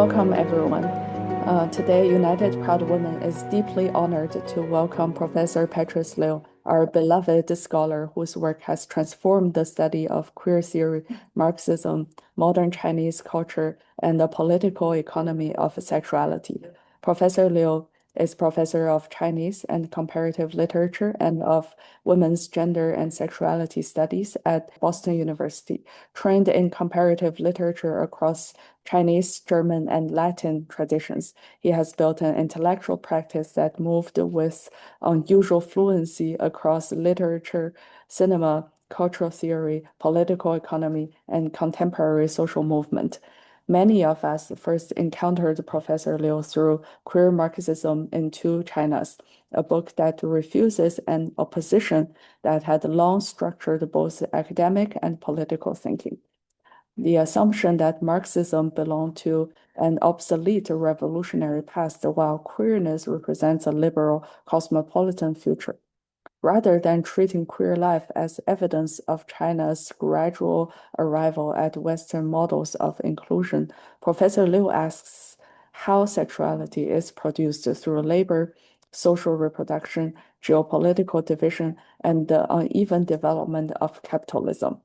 Welcome, everyone. Today, United Proud Women is deeply honored to welcome Professor Petrus Liu, our beloved scholar whose work has transformed the study of queer theory, Marxism, modern Chinese culture, and the political economy of sexuality. Professor Liu is professor of Chinese and comparative literature and of women's gender and sexuality studies at Boston University, trained in comparative literature across Chinese, German, and Latin traditions. He has built an intellectual practice that moved with unusual fluency across literature, cinema, cultural theory, political economy, and contemporary social movement. Many of us first encountered Professor Liu through Queer Marxism in Two Chinas, a book that refuses an opposition that had long structured both academic and political thinking. The assumption that Marxism belonged to an obsolete revolutionary past while queerness represents a liberal cosmopolitan future. Rather than treating queer life as evidence of China's gradual arrival at Western models of inclusion, Professor Liu asks how sexuality is produced through labor, social reproduction, geopolitical division, and the uneven development of capitalism.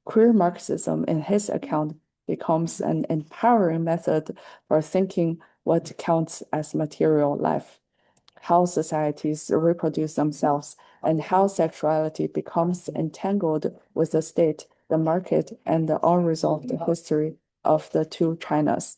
Queer Marxism, in his account, becomes an empowering method for thinking what counts as material life, how societies reproduce themselves, and how sexuality becomes entangled with the state, the market, and the unresolved history of the two Chinas.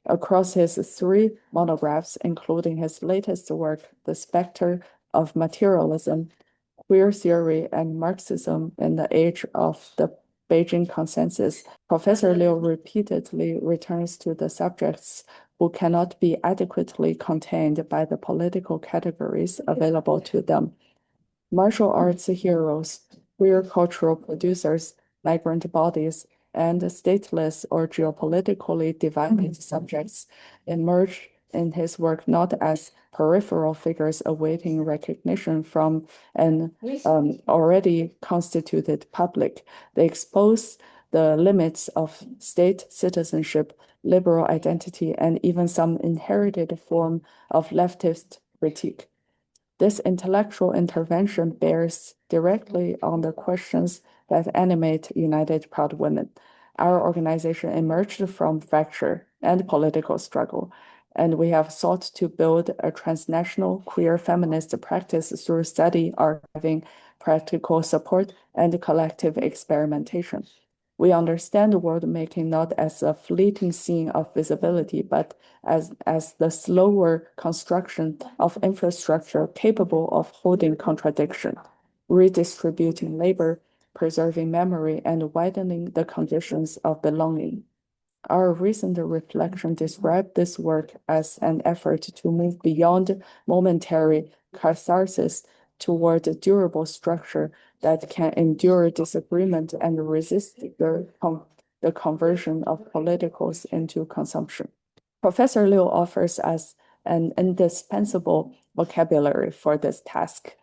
Across his three monographs, including his latest work, The Specter of Materialism, Queer Theory and Marxism in the Age of the Beijing Consensus, Professor Liu repeatedly returns to the subjects who cannot be adequately contained by the political categories available to them. Martial arts heroes, queer cultural producers, migrant bodies, and stateless or geopolitically divided subjects emerge in his work not as peripheral figures awaiting recognition from an already constituted public. They expose the limits of state citizenship, liberal identity, and even some inherited form of leftist critique. This intellectual intervention bears directly on the questions that animate United Proud Women. Our organization emerged from fracture and political struggle, and we have sought to build a transnational queer feminist practice through study, archiving, practical support, and collective experimentation. We understand world making not as a fleeting scene of visibility, but as the slower construction of infrastructure capable of holding contradiction, redistributing labor, preserving memory, and widening the conditions of belonging. Our recent reflection described this work as an effort to move beyond momentary catharsis toward a durable structure that can endure disagreement and resist the conversion of politicals into consumption. Professor Liu offers us an indispensable vocabulary for this task.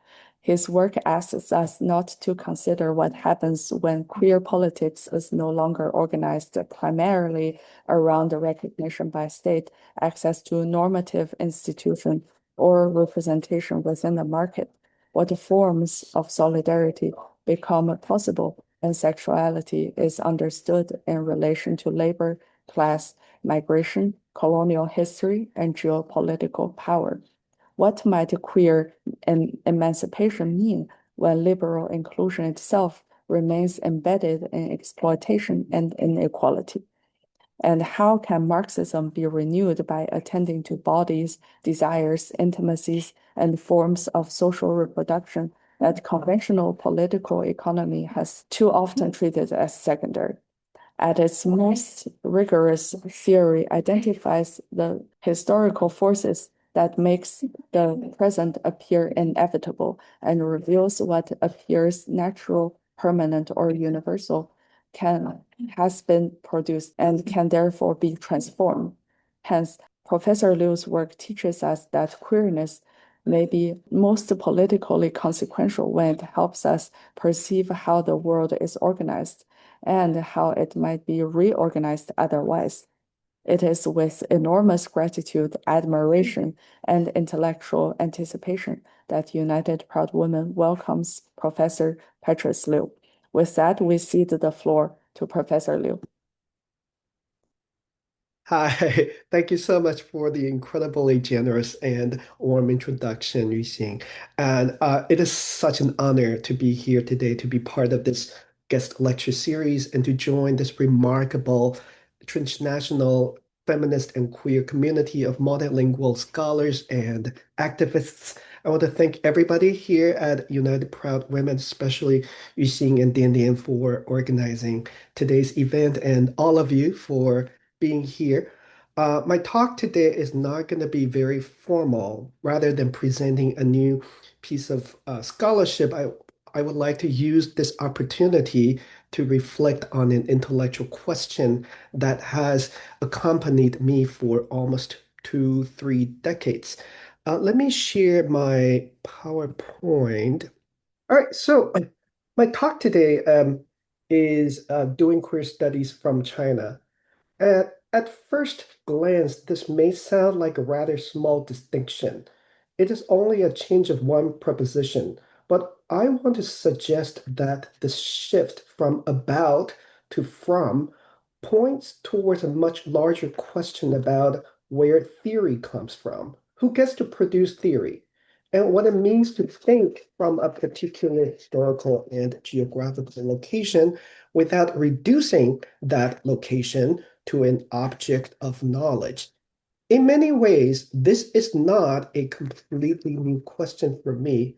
His work asks us not to consider what happens when queer politics is no longer organized primarily around the recognition by state, access to normative institution, or representation within the market. What forms of solidarity become possible when sexuality is understood in relation to labor, class, migration, colonial history, and geopolitical power. What might queer emancipation mean when liberal inclusion itself remains embedded in exploitation and inequality? And how can Marxism be renewed by attending to bodies, desires, intimacies, and forms of social reproduction that conventional political economy has too often treated as secondary? At its most rigorous, theory identifies the historical forces that makes the present appear inevitable and reveals what appears natural, permanent, or universal has been produced and can therefore be transformed. Hence, Professor Liu's work teaches us that queerness may be most politically consequential when it helps us perceive how the world is organized and how it might be reorganized otherwise. It is with enormous gratitude, admiration, and intellectual anticipation that United Proud Women welcomes Professor Petrus Liu. With that, we cede the floor to Professor Liu. Hi, thank you so much for the incredibly generous and warm introduction, Yuxing. And it is such an honor to be here today to be part of this guest lecture series and to join this remarkable transnational feminist and queer community of multilingual scholars and activists. I want to thank everybody here at United Proud Women, especially Yuxing and Dian for organizing today's event and all of you for being here. My talk today is not going to be very formal. Rather than presenting a new piece of scholarship, I would like to use this opportunity to reflect on an intellectual question that has accompanied me for almost 2, 3 decades. Let me share my PowerPoint. All right, so my talk today is doing queer studies from China. At first glance, this may sound like a rather small distinction. It is only a change of one preposition, but I want to suggest that the shift from about to from points towards a much larger question about where theory comes from, who gets to produce theory, and what it means to think from a particular historical and geographical location without reducing that location to an object of knowledge. In many ways, this is not a completely new question for me.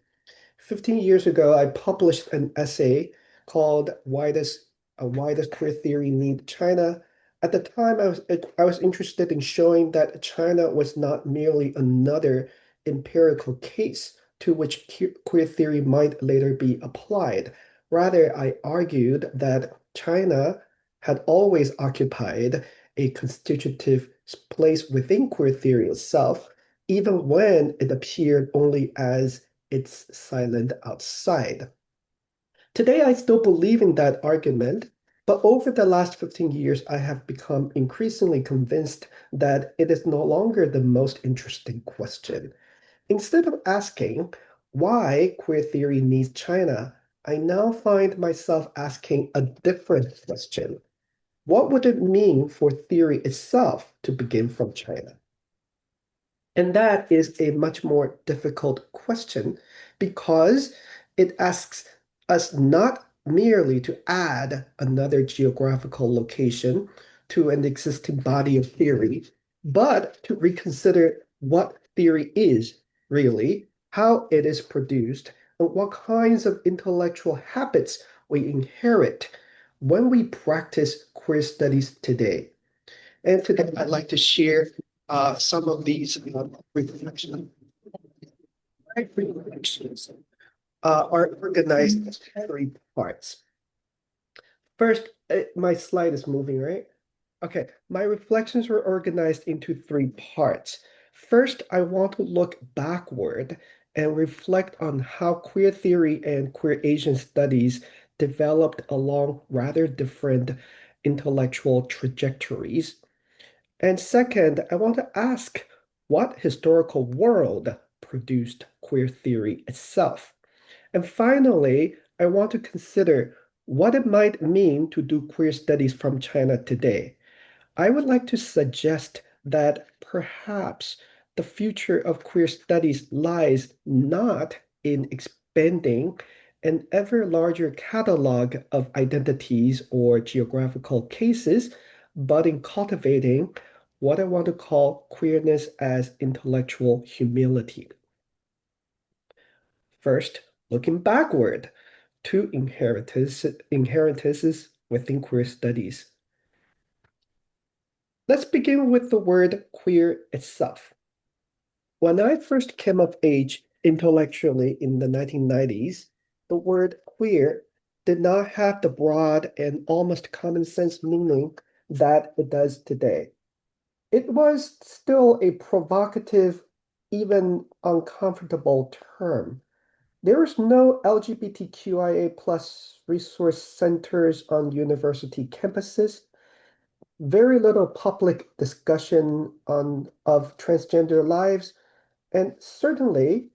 15 years ago, I published an essay called Why Does Queer Theory Need China? At the time, I was interested in showing that China was not merely another empirical case to which queer theory might later be applied. Rather, I argued that China had always occupied a constitutive place within queer theory itself, even when it appeared only as its silent outside. Today, I still believe in that argument, but over the last 15 years, I have become increasingly convinced that it is no longer the most interesting question. Instead of asking why queer theory needs China, I now find myself asking a different question. What would it mean for theory itself to begin from China? And that is a much more difficult question because it asks us not merely to add another geographical location to an existing body of theory, but to reconsider what theory is really, how it is produced, and what kinds of intellectual habits we inherit when we practice queer studies today. And today I'd like to share some of these reflections. My reflections are organized as three parts. First, my slide is moving, right? Okay, my reflections were organized into three parts. First, I want to look backward and reflect on how queer theory and queer Asian studies developed along rather different intellectual trajectories. And second, I want to ask what historical world produced queer theory itself? And finally, I want to consider what it might mean to do queer studies from China today. I would like to suggest that perhaps the future of queer studies lies not in expanding an ever larger catalog of identities or geographical cases, but in cultivating what I want to call queerness as intellectual humility. First, looking backward to inheritances within queer studies. Let's begin with the word queer itself. When I first came of age intellectually in the 1990s, the word queer did not have the broad and almost common sense meaning that it does today. It was still a provocative, even uncomfortable term. There is no LGBTQIA plus resource centers on university campuses. very little public discussion of transgender lives, and certainly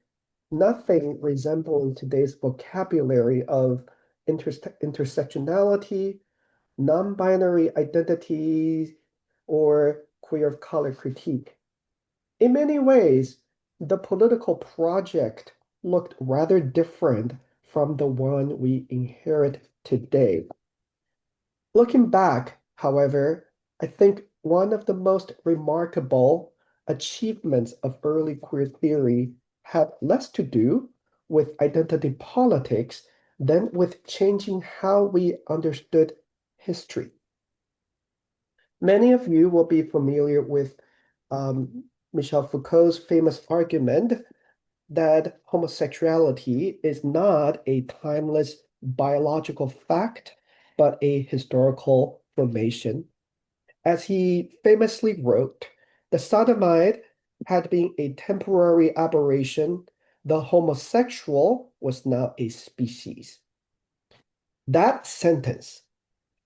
nothing resembling today's vocabulary of intersectionality, non-binary identities, or queer of color critique. In many ways, the political project looked rather different from the one we inherit today. Looking back, however, I think one of the most remarkable achievements of early queer theory had less to do with identity politics than with changing how we understood history. Many of you will be familiar with Michel Foucault's famous argument that homosexuality is not a timeless biological fact, but a historical formation. As he famously wrote, the sodomite had been a temporary aberration, the homosexual was now a species. That sentence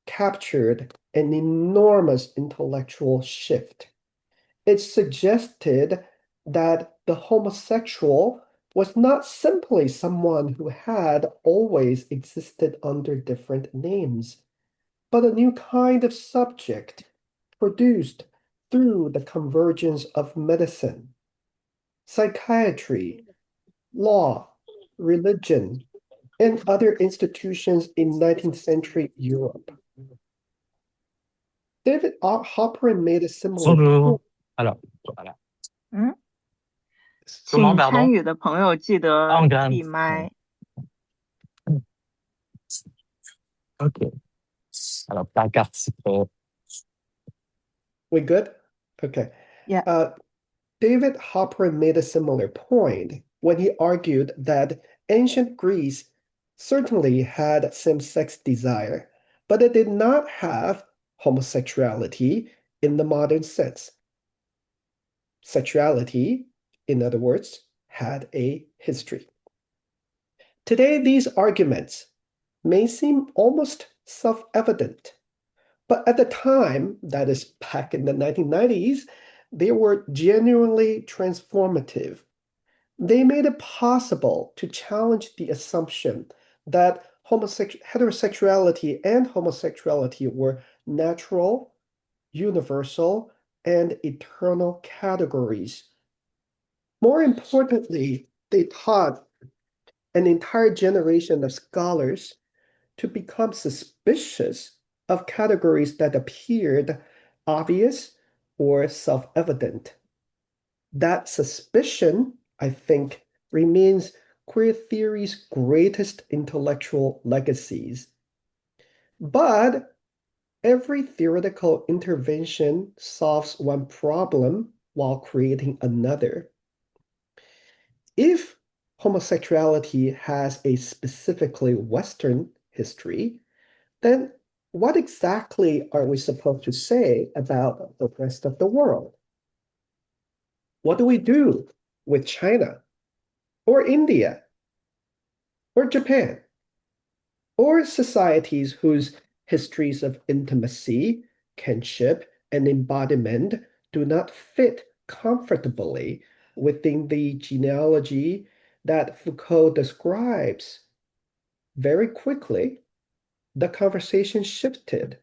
captured an enormous intellectual shift. It suggested that the homosexual was not simply someone who had always existed under different names, but a new kind of subject produced through the convergence of medicine, psychiatry, law, religion, and other institutions in 19th century Europe. David Hopper made a similar point. Alors, voilà. 嗯， Comment, 请 pardon? 参与的朋友记得 Ah, on gagne. 闭麦。 Ok. Alors, pas participer. We good? Okay. Yeah. David Hopper made a similar point when he argued that ancient Greece certainly had same-sex desire, but it did not have homosexuality in the modern sense. Sexuality, in other words, had a history. Today, these arguments may seem almost self-evident, but at the time, that is back in the 1990s, they were genuinely transformative. They made it possible to challenge the assumption that heterosexuality and homosexuality were natural, universal, and eternal categories. More importantly, they taught an entire generation of scholars to become suspicious of categories that appeared obvious or self-evident. That suspicion, I think, remains queer theory's greatest intellectual legacies. But every theoretical intervention solves one problem while creating another. If homosexuality has a specifically Western history, then what exactly are we supposed to say about the rest of the world? What do we do with China, or India, or Japan, or societies whose histories of intimacy, kinship, and embodiment do not fit comfortably within the genealogy that Foucault describes? Very quickly, the conversation shifted.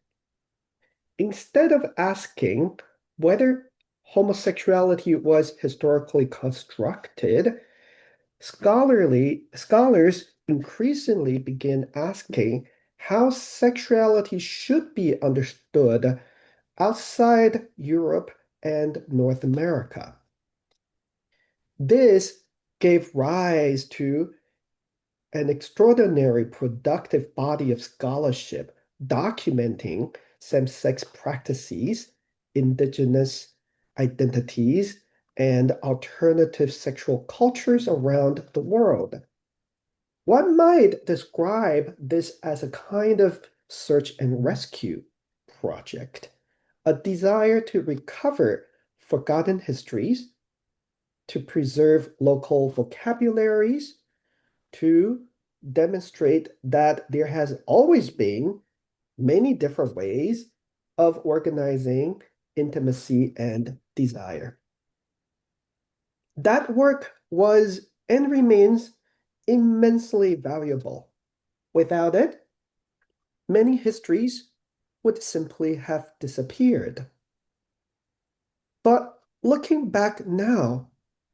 Instead of asking whether homosexuality was historically constructed, scholars increasingly began asking how sexuality should be understood outside Europe and North America. This gave rise to an extraordinary productive body of scholarship documenting same-sex practices, indigenous identities, and alternative sexual cultures around the world. One might describe this as a kind of search and rescue project, a desire to recover forgotten histories, to preserve local vocabularies, to demonstrate that there has always been many different ways of organizing, intimacy, and desire. That work was and remains immensely valuable. Without it, many histories would simply have disappeared. But looking back now,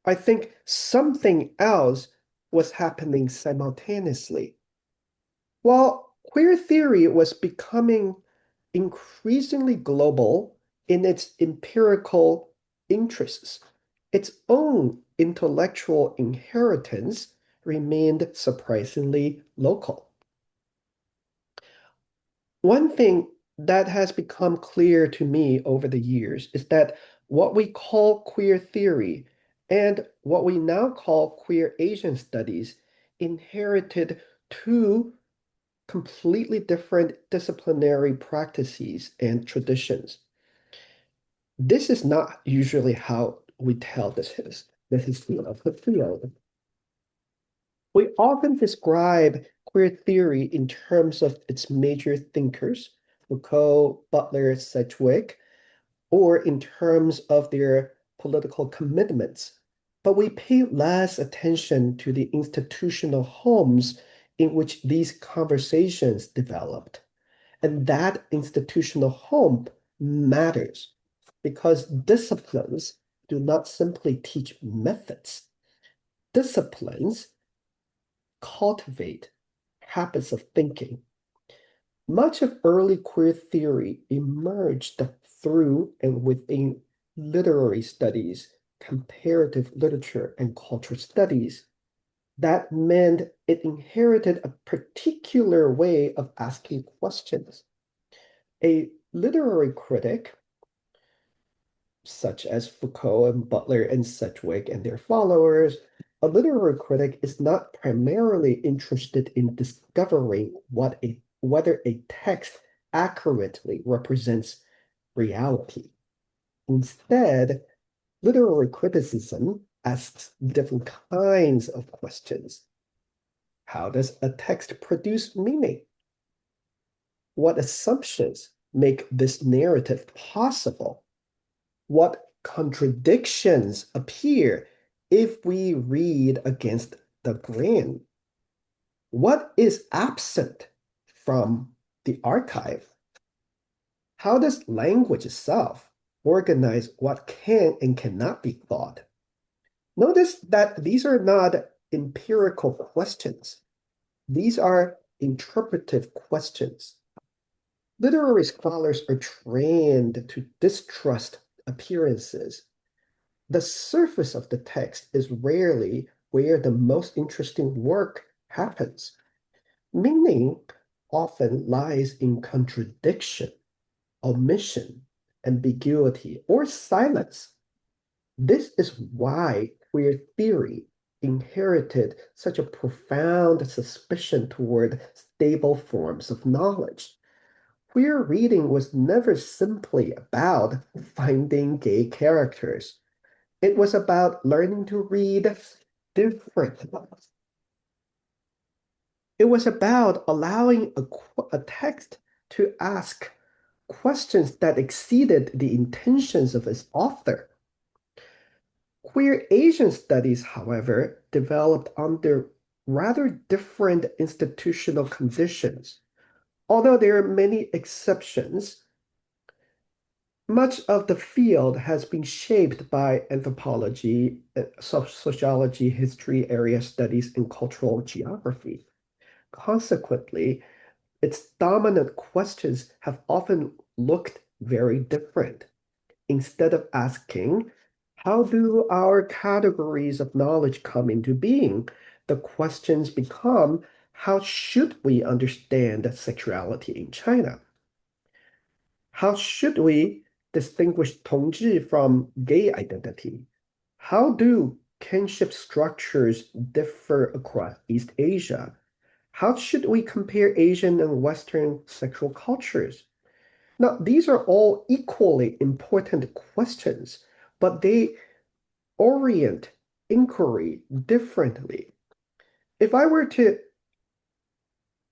I think something else was happening simultaneously. While queer theory was becoming increasingly global in its empirical interests, its own intellectual inheritance remained surprisingly local. One thing that has become clear to me over the years is that what we call queer theory and what we now call queer Asian studies inherited two completely different disciplinary practices and traditions. This is not usually how we tell the history of the field. We often describe queer theory in terms of its major thinkers, Foucault, Butler, Sedgwick, or in terms of their political commitments, but we pay less attention to the institutional homes in which these conversations developed. And that institutional home matters because disciplines do not simply teach methods. Disciplines cultivate habits of thinking. Much of early queer theory emerged through and within literary studies, comparative literature, and cultural studies. That meant it inherited a particular way of asking questions. A literary critic, such as Foucault and Butler and Sedgwick and their followers, a literary critic is not primarily interested in discovering whether a text accurately represents reality. Instead, literary criticism asks different kinds of questions. How does a text produce meaning? What assumptions make this narrative possible? What contradictions appear if we read against the grain? What is absent from the archive? How does language itself organize what can and cannot be thought? Notice that these are not empirical questions. These are interpretive questions. Literary scholars are trained to distrust appearances. The surface of the text is rarely where the most interesting work happens. Meaning often lies in contradiction, omission, ambiguity, or silence. This is why queer theory inherited such a profound suspicion toward stable forms of knowledge. Queer reading was never simply about finding gay characters. It was about learning to read differently. It was about allowing a text to ask questions that exceeded the intentions of its author. Queer Asian studies, however, developed under rather different institutional conditions. Although there are many exceptions, much of the field has been shaped by anthropology, sociology, history, area studies, and cultural geography. Consequently, its dominant questions have often looked very different. Instead of asking, how do our categories of knowledge come into being? The questions become, how should we understand sexuality in China? How should we distinguish Tongzhi from gay identity? How do kinship structures differ across East Asia? How should we compare Asian and Western sexual cultures? Now, these are all equally important questions, but they orient inquiry differently. If I were to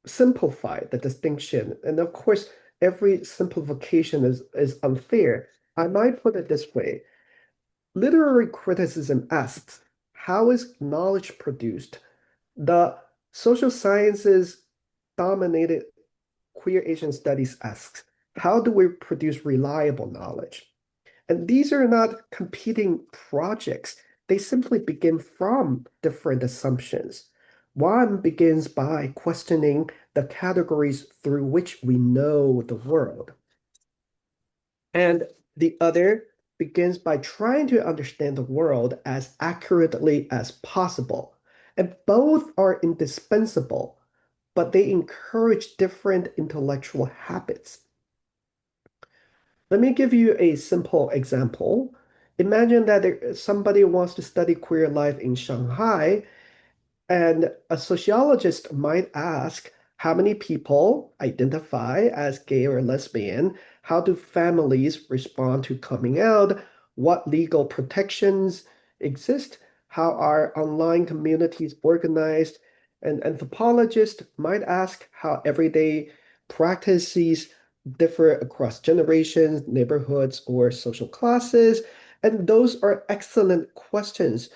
simplify the distinction, and of course, every simplification is unfair. I might put it this way. Literary criticism asks, how is knowledge produced? The social sciences dominated queer Asian studies asks, how do we produce reliable knowledge? And these are not competing projects. They simply begin from different assumptions. One begins by questioning the categories through which we know the world. And the other begins by trying to understand the world as accurately as possible. And both are indispensable, but they encourage different intellectual habits. Let me give you a simple example. Imagine that somebody wants to study queer life in Shanghai, and a sociologist might ask, how many people identify as gay or lesbian? How do families respond to coming out? What legal protections exist? How are online communities organized? An anthropologist might ask how everyday practices differ across generations, neighborhoods, or social classes. And those are excellent questions.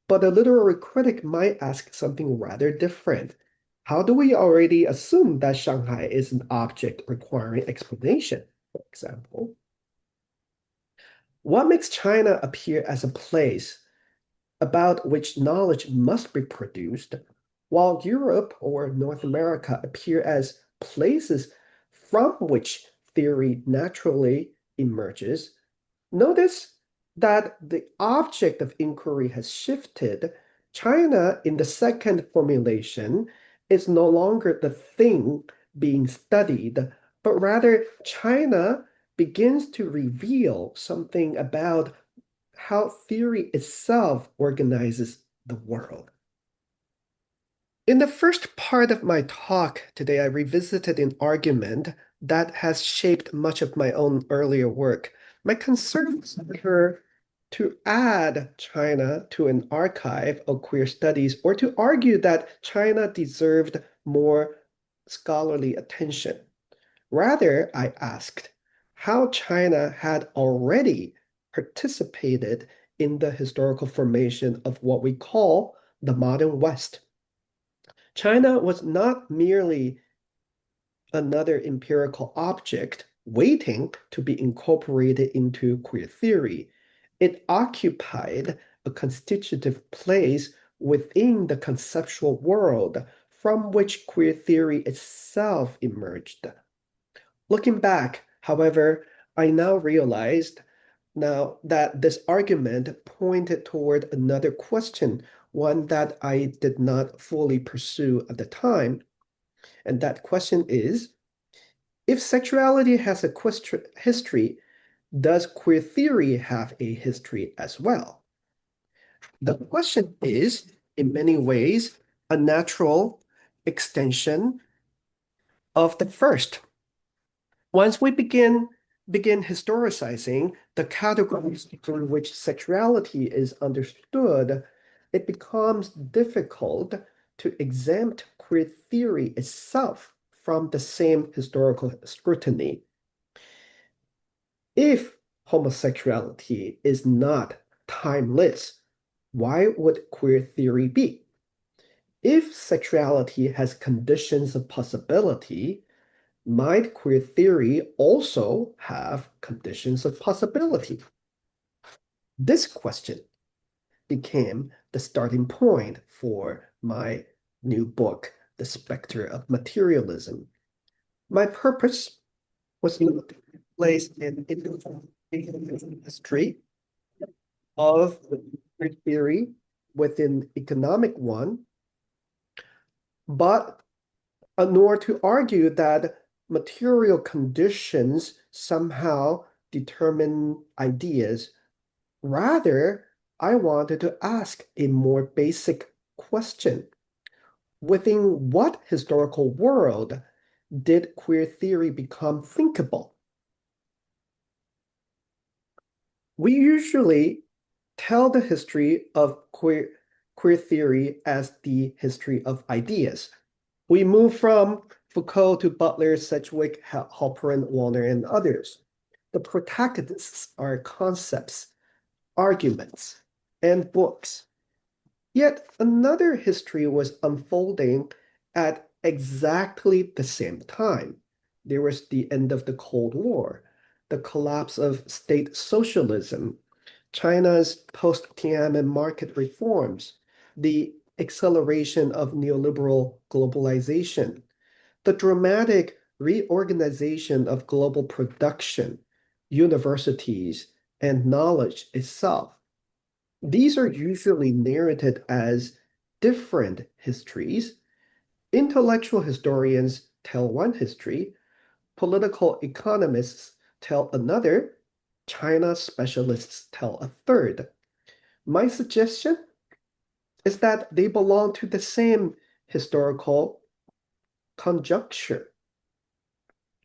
But a literary critic might ask something rather different. How do we already assume that Shanghai is an object requiring explanation, for example? What makes China appear as a place about which knowledge must be produced, while Europe or North America appear as places from which theory naturally emerges? Notice that the object of inquiry has shifted. China, in the second formulation, is no longer the thing being studied, but rather China begins to reveal something about how theory itself organizes the world. In the first part of my talk today, I revisited an argument that has shaped much of my own earlier work. My concerns were to add China to an archive of queer studies or to argue that China deserved more scholarly attention. Rather, I asked how China had already participated in the historical formation of what we call the modern West. China was not merely another empirical object waiting to be incorporated into queer theory. It occupied a constitutive place within the conceptual world from which queer theory itself emerged. Looking back, however, I now realized now that this argument pointed toward another question, one that I did not fully pursue at the time. And that question is, if sexuality has a history, does queer theory have a history as well? The question is, in many ways, a natural extension of the first. Once we begin historicizing the categories through which sexuality is understood, it becomes difficult to exempt queer theory itself from the same historical scrutiny. If homosexuality is not timeless, why would queer theory be? If sexuality has conditions of possibility, might queer theory also have conditions of possibility? This question became the starting point for my new book, The Specter of Materialism. My purpose was to place an independent history of queer theory within economic one, but nor to argue that material conditions somehow determine ideas. Rather, I wanted to ask a more basic question. Within what historical world did queer theory become thinkable? We usually tell the history of queer theory as the history of ideas. We move from Foucault to Butler, Sedgwick, Halperin, Warner, and others. The protagonists are concepts, arguments, and books. Yet another history was unfolding at exactly the same time. There was the end of the Cold War, the collapse of state socialism, China's post-Tiananmen market reforms, the acceleration of neoliberal globalization, the dramatic reorganization of global production, universities, and knowledge itself. These are usually narrated as different histories. Intellectual historians tell one history, political economists tell another, China specialists tell a third. My suggestion is that they belong to the same historical conjuncture.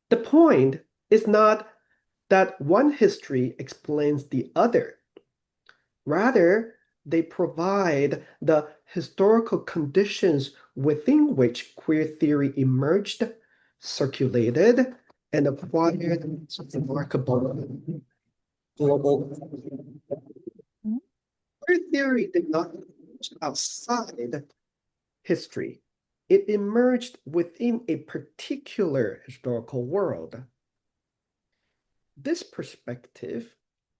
The point is not that one history explains the other. Rather, they provide the historical conditions within which queer theory emerged, circulated, and acquired remarkable global. Queer theory did not emerge outside history. It emerged within a particular historical world. This perspective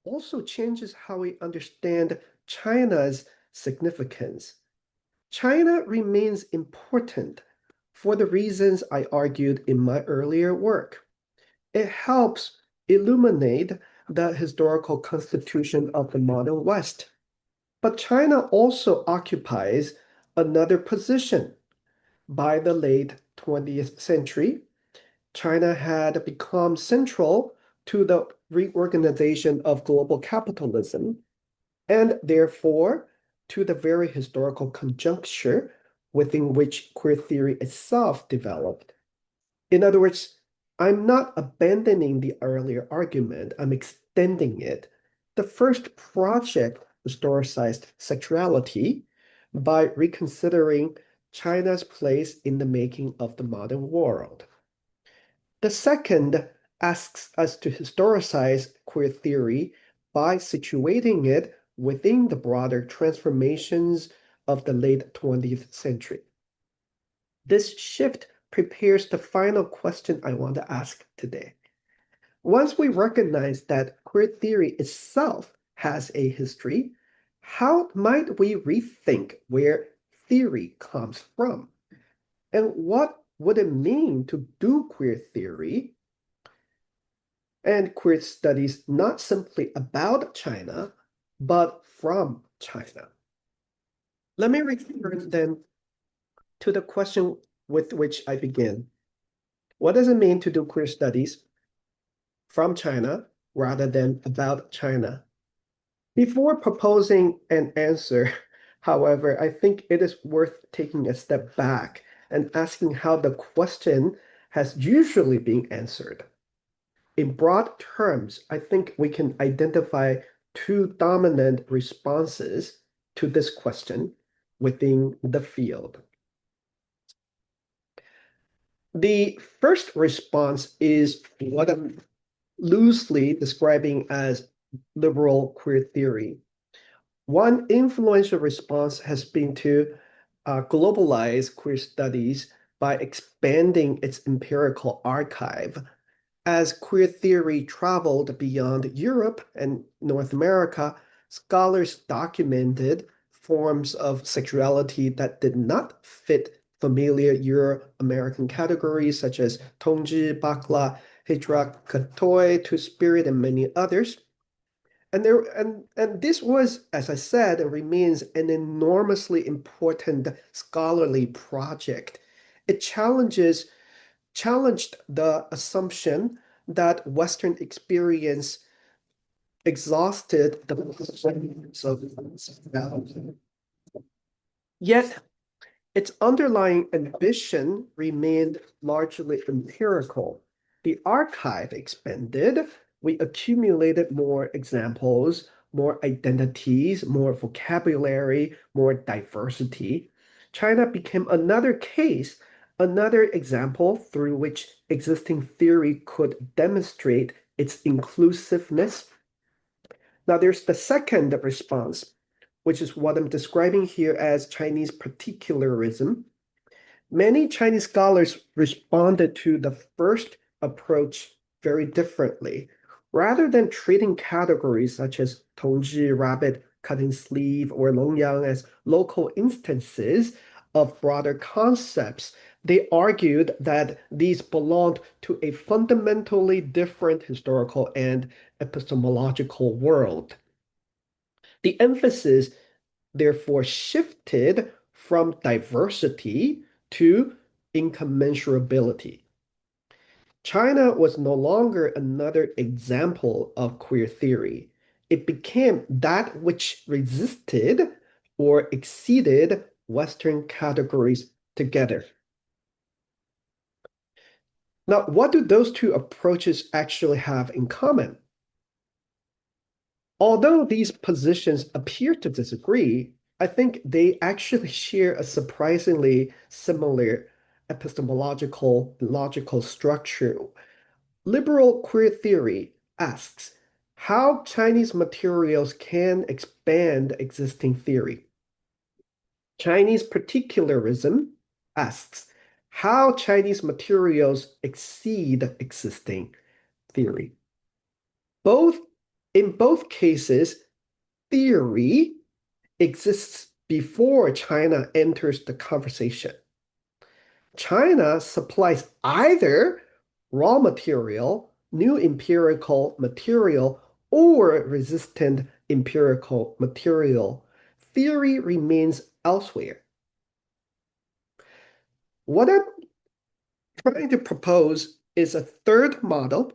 also changes how we understand China's significance. China remains important for the reasons I argued in my earlier work. It helps illuminate the historical constitution of the modern West. But China also occupies another position. By the late 20th century, China had become central to the reorganization of global capitalism, and therefore to the very historical conjuncture within which queer theory itself developed. In other words, I'm not abandoning the earlier argument, I'm extending it. The first project historicized sexuality by reconsidering China's place in the making of the modern world. The second asks us to historicize queer theory by situating it within the broader transformations of the late 20th century. This shift prepares the final question I want to ask today. Once we recognize that queer theory itself has a history, how might we rethink where theory comes from? And what would it mean to do queer theory and queer studies not simply about China, but from China? Let me return then to the question with which I began. What does it mean to do queer studies from China rather than about China? Before proposing an answer, however, I think it is worth taking a step back and asking how the question has usually been answered. In broad terms, I think we can identify two dominant responses to this question within the field. The first response is what I'm loosely describing as liberal queer theory. One influential response has been to globalize queer studies by expanding its empirical archive. As queer theory traveled beyond Europe and North America, scholars documented forms of sexuality that did not fit familiar Euro-American categories such as tongji, bakla, hijra, katoi, two-spirit, and many others. And this was, as I said, and remains an enormously important scholarly project. It challenged the assumption that Western experience exhausted the possibilities of sexuality. Yet, its underlying ambition remained largely empirical. The archive expanded. We accumulated more examples, more identities, more vocabulary, more diversity. China became another case Another example through which existing theory could demonstrate its inclusiveness. Now, there's the second response, which is what I'm describing here as Chinese particularism. Many Chinese scholars responded to the first approach very differently. Rather than treating categories such as tongzhi, rabbit, cutting sleeve, or longyang as local instances of broader concepts, they argued that these belonged to a fundamentally different historical and epistemological world. The emphasis therefore shifted from diversity to incommensurability. China was no longer another example of queer theory. It became that which resisted or exceeded Western categories together. Now, what do those two approaches actually have in common? Although these positions appear to disagree, I think they actually share a surprisingly similar epistemological and logical structure. Liberal queer theory asks how Chinese materials can expand existing theory. Chinese particularism asks how Chinese materials exceed existing theory. In both cases, theory exists before China enters the conversation. China supplies either raw material, new empirical material, or resistant empirical material. Theory remains elsewhere. What I'm trying to propose is a third model,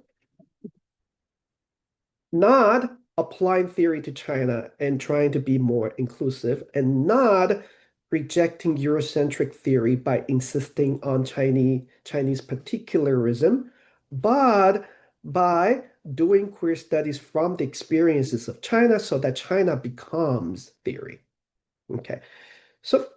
not applying theory to China and trying to be more inclusive, and not rejecting Eurocentric theory by insisting on Chinese particularism, but by doing queer studies from the experiences of China so that China becomes theory. Okay, so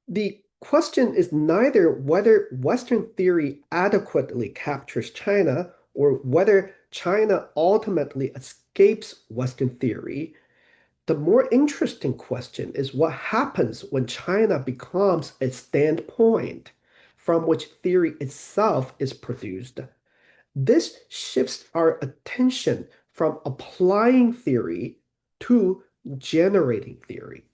the question is neither whether Western theory adequately captures China or whether China ultimately escapes Western theory. The more interesting question is what happens when China becomes a standpoint from which theory itself is produced. This shifts our attention from applying theory to generating theory.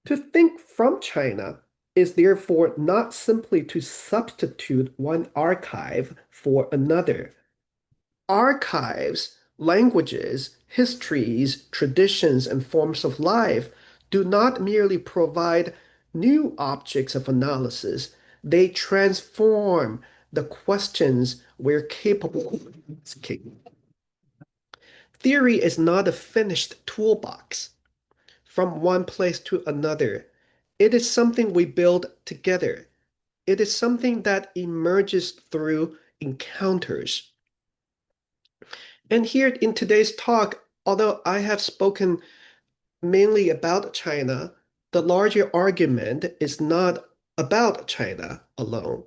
To think from China is therefore not simply to substitute one archive for another. Archives, languages, histories, traditions, and forms of life do not merely provide new objects of analysis, they transform the questions we're capable of asking. Theory is not a finished toolbox from one place to another. It is something we build together. It is something that emerges through encounters. And here in today's talk, although I have spoken mainly about China, the larger argument is not about China alone.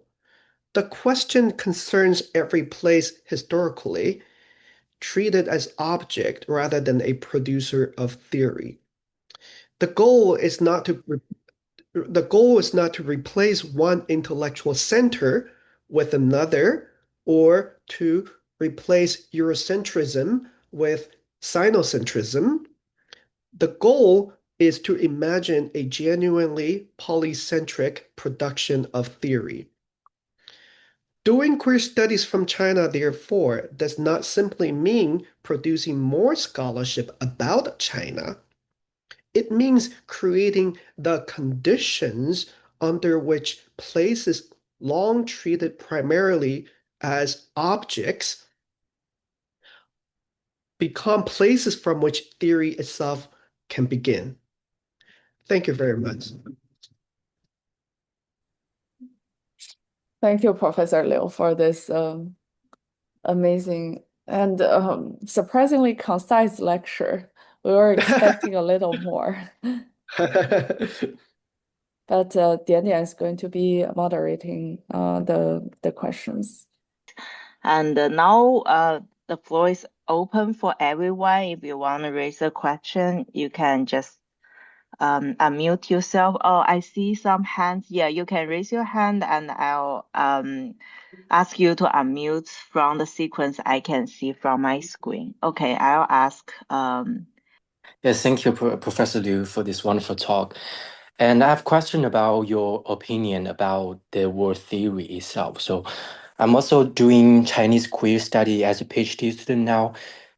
The question concerns every place historically, treated as object rather than a producer of theory. The goal is not to the goal is not to replace one intellectual center with another or to replace Eurocentrism with Sinocentrism. The goal is to imagine a genuinely polycentric production of theory. Doing queer studies from China, therefore, does not simply mean producing more scholarship about China. It means creating the conditions under which places long treated primarily as objects become places from which theory itself can begin. Thank you very much. Thank you, Professor Liu, for this amazing and surprisingly concise lecture. We were expecting a little more. But Dian is going to be moderating the questions. And now the floor is open for everyone. If you want to raise a question, you can just unmute yourself. Oh, I see some hands. Yeah, you can raise your hand and I'll ask you to unmute from the sequence I can see from my screen. Okay, I'll ask. Yes, thank you, Professor Liu, for this wonderful talk. And I have a question about your opinion about the word theory itself. So I'm also doing Chinese queer study as a PhD student now,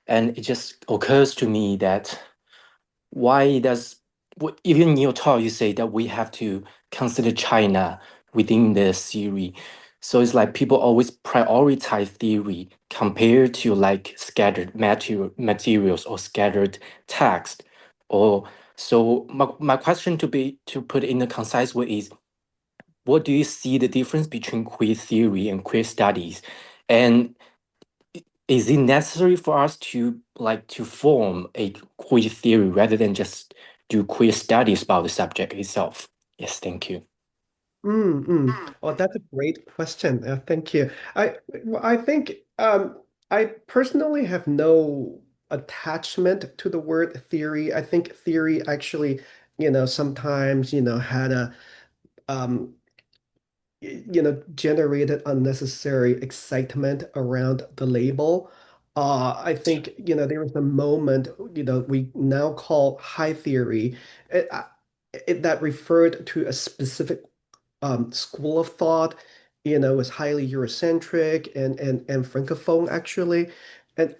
and it just occurs to me that why does even in your talk you say that we have to consider China within the theory. So it's like people always prioritize theory compared to like scattered materials or scattered text. Or so my question to put in a concise way is what do you see the difference between queer theory and queer studies? And is it necessary for us to like to form a queer theory rather than just do queer studies about the subject itself? Yes, thank you. Oh, that's a great question. Thank you. I think I personally have no attachment to the word theory. I think theory actually, sometimes, had a um, generated unnecessary excitement around the label. I think, there was a moment, we now call high theory, it, that referred to a specific school of thought, is highly Eurocentric and Francophone actually. And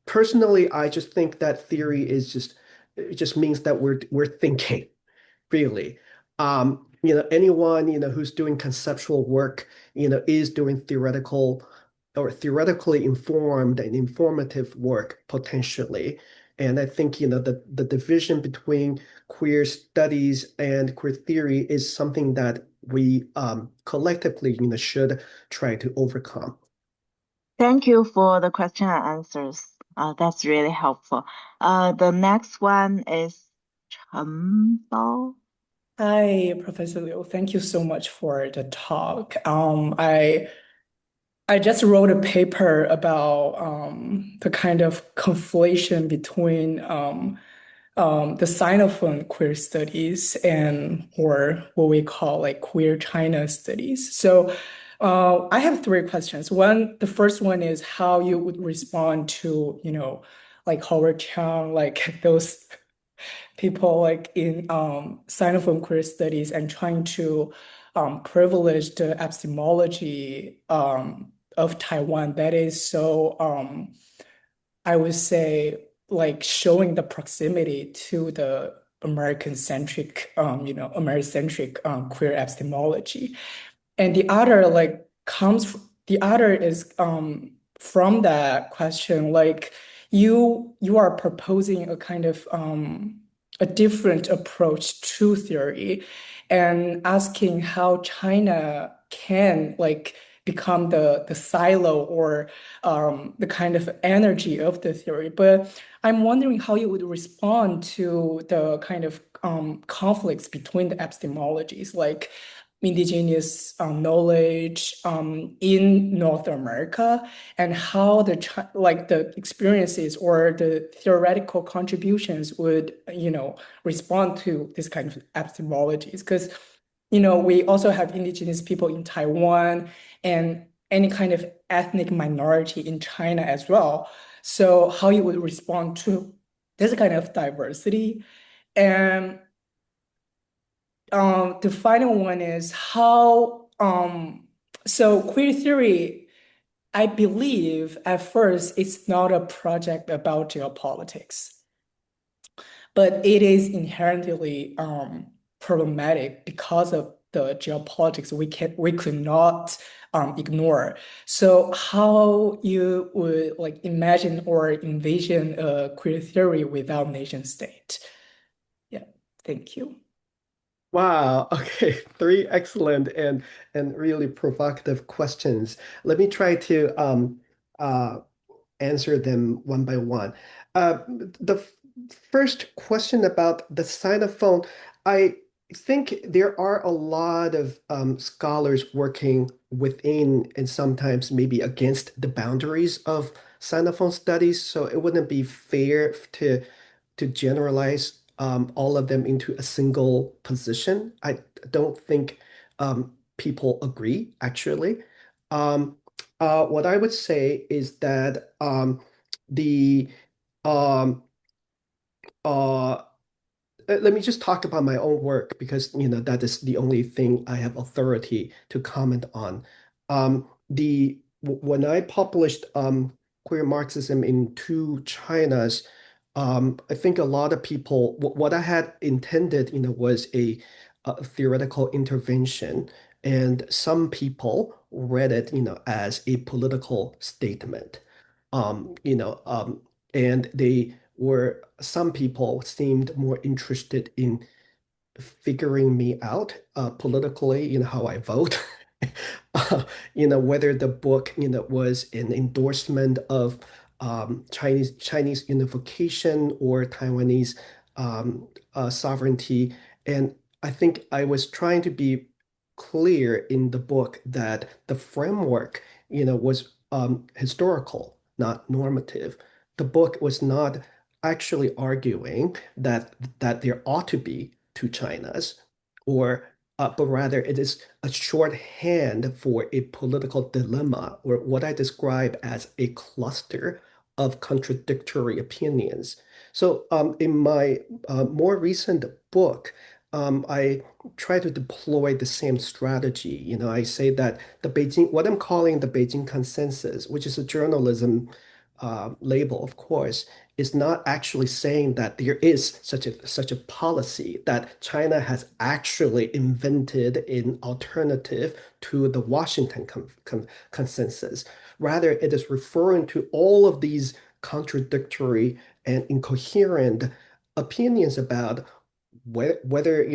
personally, I just think that theory is it just means that we're thinking really. Anyone, who's doing conceptual work, is doing theoretical or theoretically informed and informative work potentially. And I think, the division between queer studies and queer theory is something that we collectively, should try to overcome. Thank you for the question and answers. That's really helpful. The next one is Chen Bao. Hi, Professor Liu. Thank you so much for the talk. I just wrote a paper about the kind of conflation between the Sinophone queer studies and or what we call like queer China studies. So I have three questions. The first one is how you would respond to, like Howard Chang, like those people like in Sinophone queer studies and trying to privilege the epistemology of Taiwan that is so I would say like showing the proximity to the American-centric American-centric queer epistemology. And the other like the other is from that question, like you are proposing a kind of a different approach to theory and asking how China can like become the silo or the kind of energy of the theory. But I'm wondering how you would respond to the kind of conflicts between the epistemologies, like indigenous knowledge in North America and how like the experiences or the theoretical contributions would respond to this kind of epistemologies because we also have indigenous people in Taiwan and any kind of ethnic minority in China as well. So how you would respond to this kind of diversity. And the final one is how so queer theory, I believe at first it's not a project about geopolitics, but it is inherently problematic because of the geopolitics we could not ignore. So how you would like imagine or envision a queer theory without nation state? Yeah, thank you. Wow. Okay. Three excellent and really provocative questions. Let me try to uh, answer them one by one. The first question about the Sinophone, I think there are a lot of scholars working within and sometimes maybe against the boundaries of Sinophone studies. So it wouldn't be fair to generalize all of them into a single position. I don't think people agree, actually. Um, what I would say is that the um, uh, let me just talk about my own work because that is the only thing I have authority to comment on. When I published Queer Marxism in Two Chinas, I think a lot of people what I had intended, was a theoretical intervention, and some people read it, as a political statement. And some people seemed more interested in figuring me out politically, how I vote, whether the book, was an endorsement of Chinese unification or Taiwanese sovereignty. And I think I was trying to be clear in the book that the framework, was historical, not normative. The book was not actually arguing that there ought to be two Chinas, or but rather it is a shorthand for a political dilemma, or what I describe as a cluster of contradictory opinions. So in my more recent book, I try to deploy the same strategy. I say that what I'm calling the Beijing consensus, which is a journalism label, of course, is not actually saying that there is such a policy, that China has actually invented an alternative to the Washington consensus. Rather, it is referring to all of these contradictory and incoherent opinions about whether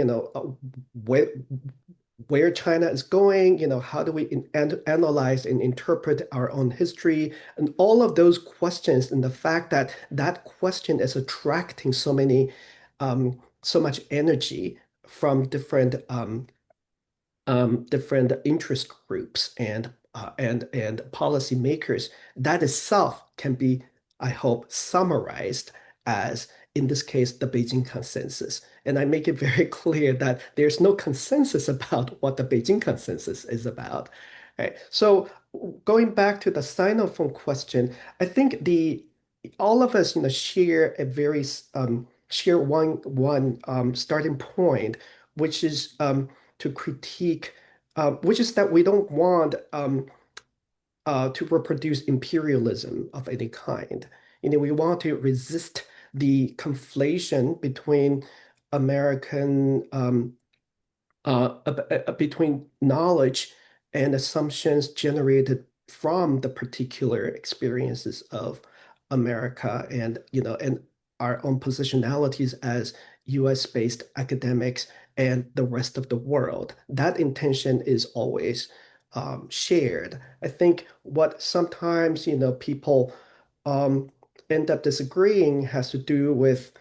where China is going, how do we analyze and interpret our own history, and all of those questions, and the fact that that question is attracting so much energy from different interest groups and policymakers. That itself can be, I hope, summarized as, in this case, the Beijing consensus. And I make it very clear that there's no consensus about what the Beijing consensus is about. Right? So going back to the Sinophone question, I think the all of us, share a very share one starting point, which is to critique, which is that we don't want to reproduce imperialism of any kind. We want to resist the conflation between American between knowledge and assumptions generated from the particular experiences of America, and our own positionalities as US-based academics and the rest of the world. That intention is always shared. I think what sometimes people um, end up disagreeing has to do with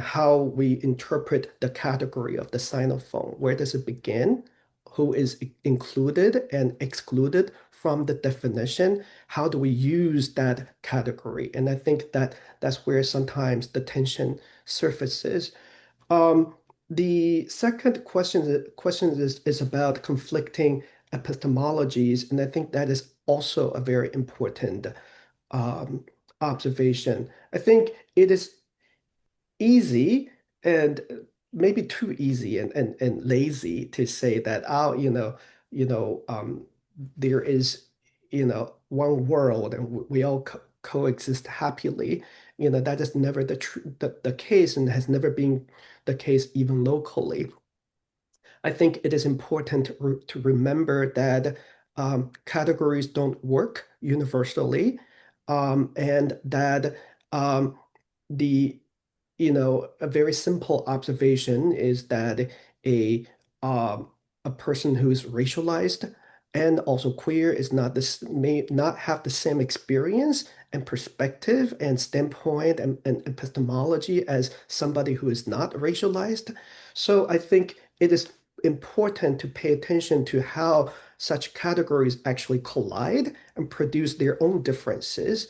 how we interpret the category of the Sinophone. Where does it begin? Who is included and excluded from the definition? How do we use that category? And I think that that's where sometimes the tension surfaces. Um, the second question is about conflicting epistemologies, and I think that is also a very important um, observation. I think it is easy and maybe too easy and lazy to say that, oh, there is, one world and we all coexist happily. That is never the case, and has never been the case even locally. I think it is important to remember that categories don't work universally, and that the a very simple observation is that a um, a person who is racialized and also queer is not this may not have the same experience and perspective and standpoint and epistemology as somebody who is not racialized. So I think it is important to pay attention to how such categories actually collide and produce their own differences.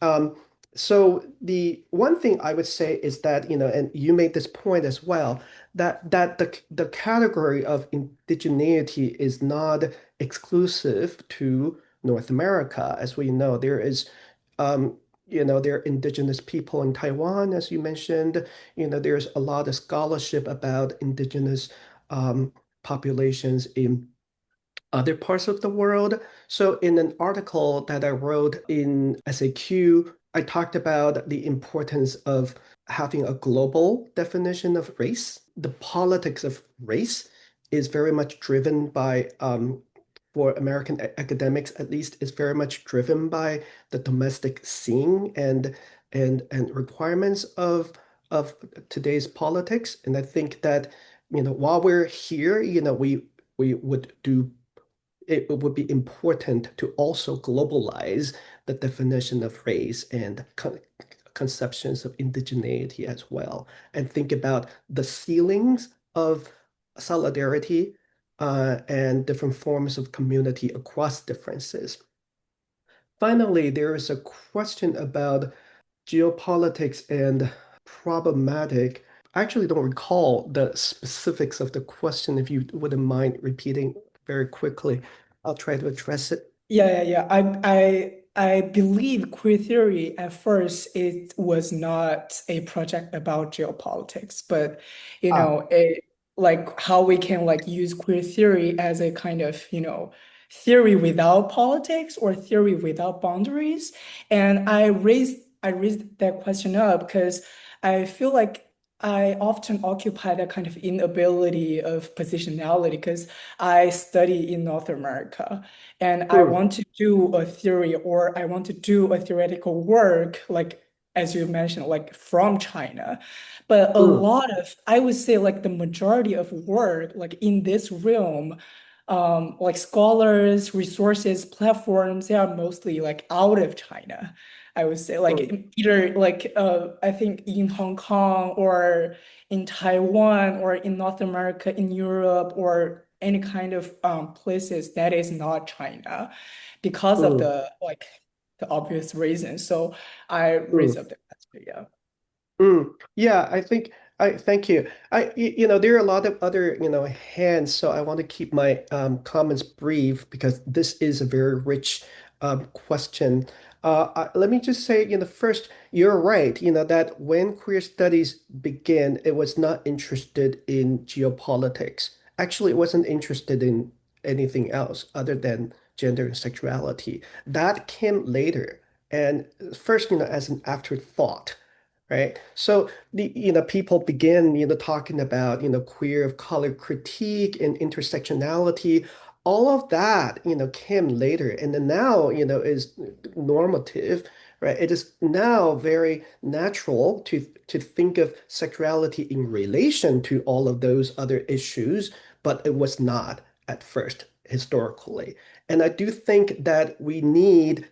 Um, so the one thing I would say is that, and you made this point as well, that the category of indigeneity is not exclusive to North America. As we know, um, there are indigenous people in Taiwan, as you mentioned. There's a lot of scholarship about indigenous um, populations in other parts of the world. So in an article that I wrote in SAQ, I talked about the importance of having a global definition of race. The politics of race is very much driven by, for American academics at least, is very much driven by the domestic scene and requirements of today's politics. And I think that, while we're here, we would do it would be important to also globalize the definition of race and conceptions of indigeneity as well, and think about the ceilings of solidarity and different forms of community across differences. Finally, there is a question about geopolitics and problematic. I actually don't recall the specifics of the question. If you wouldn't mind repeating very quickly, I'll try to address it. Yeah. I believe queer theory at first it was not a project about geopolitics, but Ah, it like how we can like use queer theory as a kind of, theory without politics or theory without boundaries. And I raised that question up because I feel like I often occupy that kind of inability of positionality because I study in North America and I mm, want to do a theory or I want to do a theoretical work, like as you mentioned, like from China. But mm, I would say like the majority of work, like in this realm, like scholars, resources, platforms, they are mostly like out of China. I would say like mm, either like I think in Hong Kong or in Taiwan or in North America, in Europe or any kind of places that is not China because of mm, the like the obvious reasons. So I raise mm. up the question, yeah. Yeah, I thank you. There are a lot of other, hands, so I want to keep my comments brief because this is a very rich question. Let me just say, first, you're right, that when queer studies began, it was not interested in geopolitics. Actually, it wasn't interested in anything else other than gender and sexuality. That came later, and first, as an afterthought, right? So people begin talking about queer of color critique and intersectionality. All of that came later, and then now is normative, right? It is now very natural to think of sexuality in relation to all of those other issues, but it was not at first historically. And I do think that we need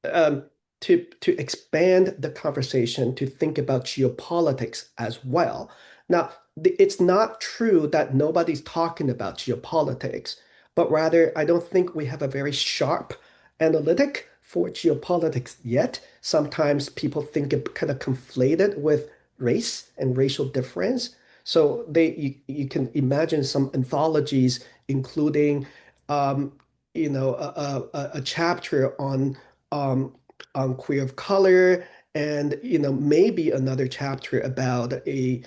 um, to expand the conversation to think about geopolitics as well. Now, it's not true that nobody's talking about geopolitics, but rather I don't think we have a very sharp analytic for geopolitics yet. Sometimes people think it kind of conflated with race and racial difference. So you can imagine some anthologies including um, a chapter um, on queer of color, and maybe another chapter about a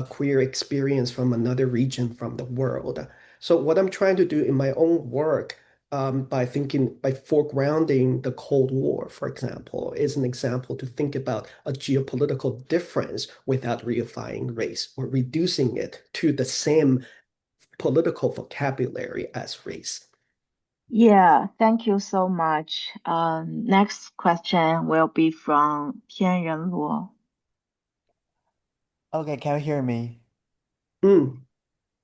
queer experience from another region from the world. So what I'm trying to do in my own work, by foregrounding the Cold War, for example, is an example to think about a geopolitical difference without reifying race or reducing it to the same political vocabulary as race. Yeah, thank you so much. Next question will be from Tianren Luo. Okay, can you hear me? Mm,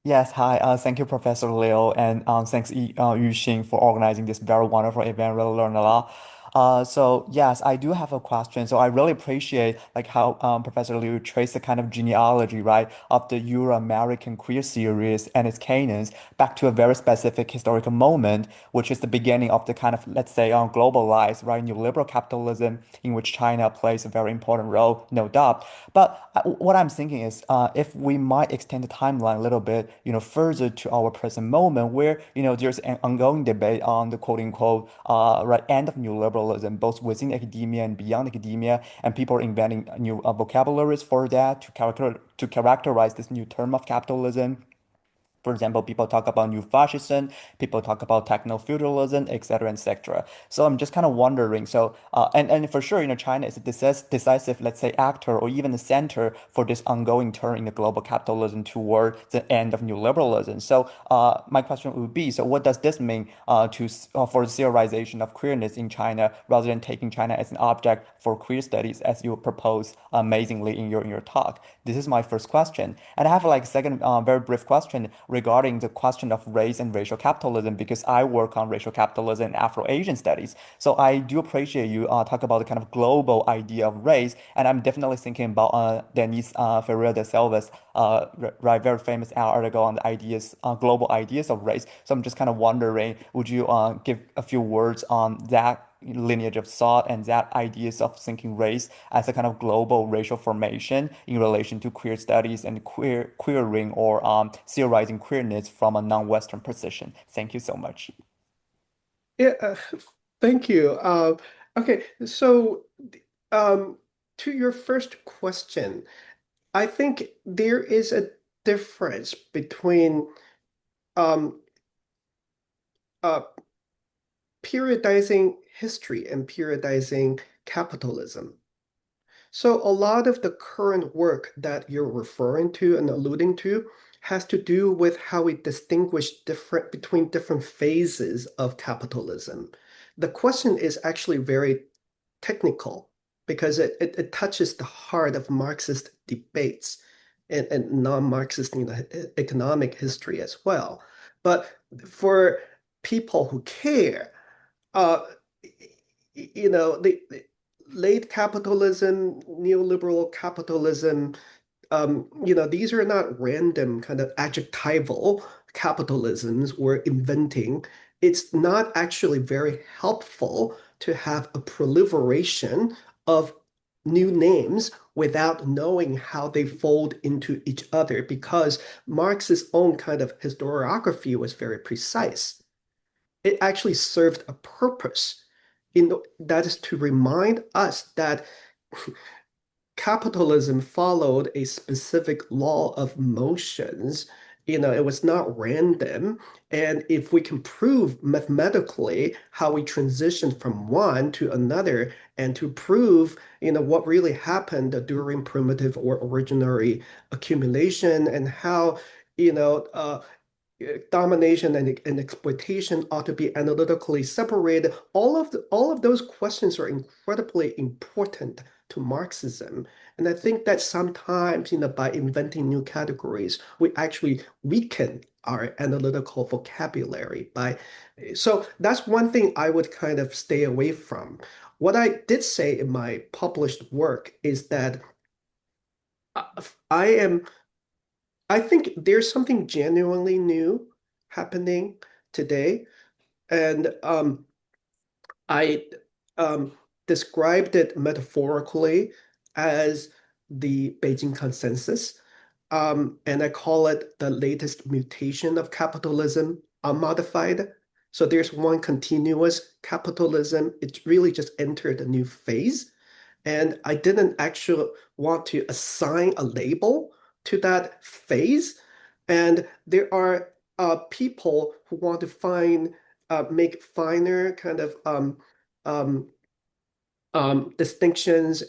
Yes, hi. Thank you, Professor Liu, and thanks Yuxing for organizing this very wonderful event. Really learned a lot. So yes, I do have a question. So I really appreciate like how Professor Liu traced the kind of genealogy, right, of the Euro-American queer series and its canons back to a very specific historical moment, which is the beginning of the kind of, let's say, globalized, right, neoliberal capitalism in which China plays a very important role, no doubt. But what I'm thinking is, if we might extend the timeline a little bit, further to our present moment, where there's an ongoing debate on the quote unquote right end of neoliberalism, both within academia and beyond academia, and people are inventing new vocabularies for that to characterize this new term of capitalism. For example, people talk about new fascism, people talk about techno-feudalism, etc., etc. So I'm just kind of wondering. So, and for sure, China is a decisive, let's say, actor or even the center for this ongoing turn in the global capitalism toward the end of neoliberalism. So, my question would be: so, what does this mean for the theorization of queerness in China, rather than taking China as an object for queer studies, as you propose amazingly in your talk? This is my first question, and I have like a second, very brief question regarding the question of race and racial capitalism because I work on racial capitalism and Afro-Asian studies. So I do appreciate you talk about the kind of global idea of race, and I'm definitely thinking about Denise Ferreira de Silva's right, very famous article on the ideas, global ideas of race. So I'm just kind of wondering, would you give a few words on that lineage of thought and that ideas of thinking race as a kind of global racial formation in relation to queer studies and queering or theorizing queerness from a non-Western position. Thank you so much. Yeah, thank you. Okay, so um, to your first question, I think there is a difference between um, uh, periodizing history and periodizing capitalism. So a lot of the current work that you're referring to and alluding to has to do with how we distinguish between different phases of capitalism. The question is actually very technical because it touches the heart of Marxist debates and non-Marxist economic history as well. But for people who care, uh, the late capitalism, neoliberal capitalism, these are not random kind of adjectival capitalisms we're inventing. It's not actually very helpful to have a proliferation of new names without knowing how they fold into each other because Marx's own kind of historiography was very precise. It actually served a purpose. That is to remind us that capitalism followed a specific law of motions. It was not random. And if we can prove mathematically how we transitioned from one to another and to prove, what really happened during primitive or originary accumulation and how, domination and exploitation ought to be analytically separated. All of those questions are incredibly important to Marxism. And I think that sometimes, by inventing new categories, we actually weaken our analytical vocabulary so that's one thing I would kind of stay away from. What I did say in my published work is that uh, I am I think there's something genuinely new happening today. And I described it metaphorically as the Beijing Consensus. And I call it the latest mutation of capitalism, unmodified. So there's one continuous capitalism. It's really just entered a new phase. And I didn't actually want to assign a label to that phase. And there are people who want to make finer kind of um, distinctions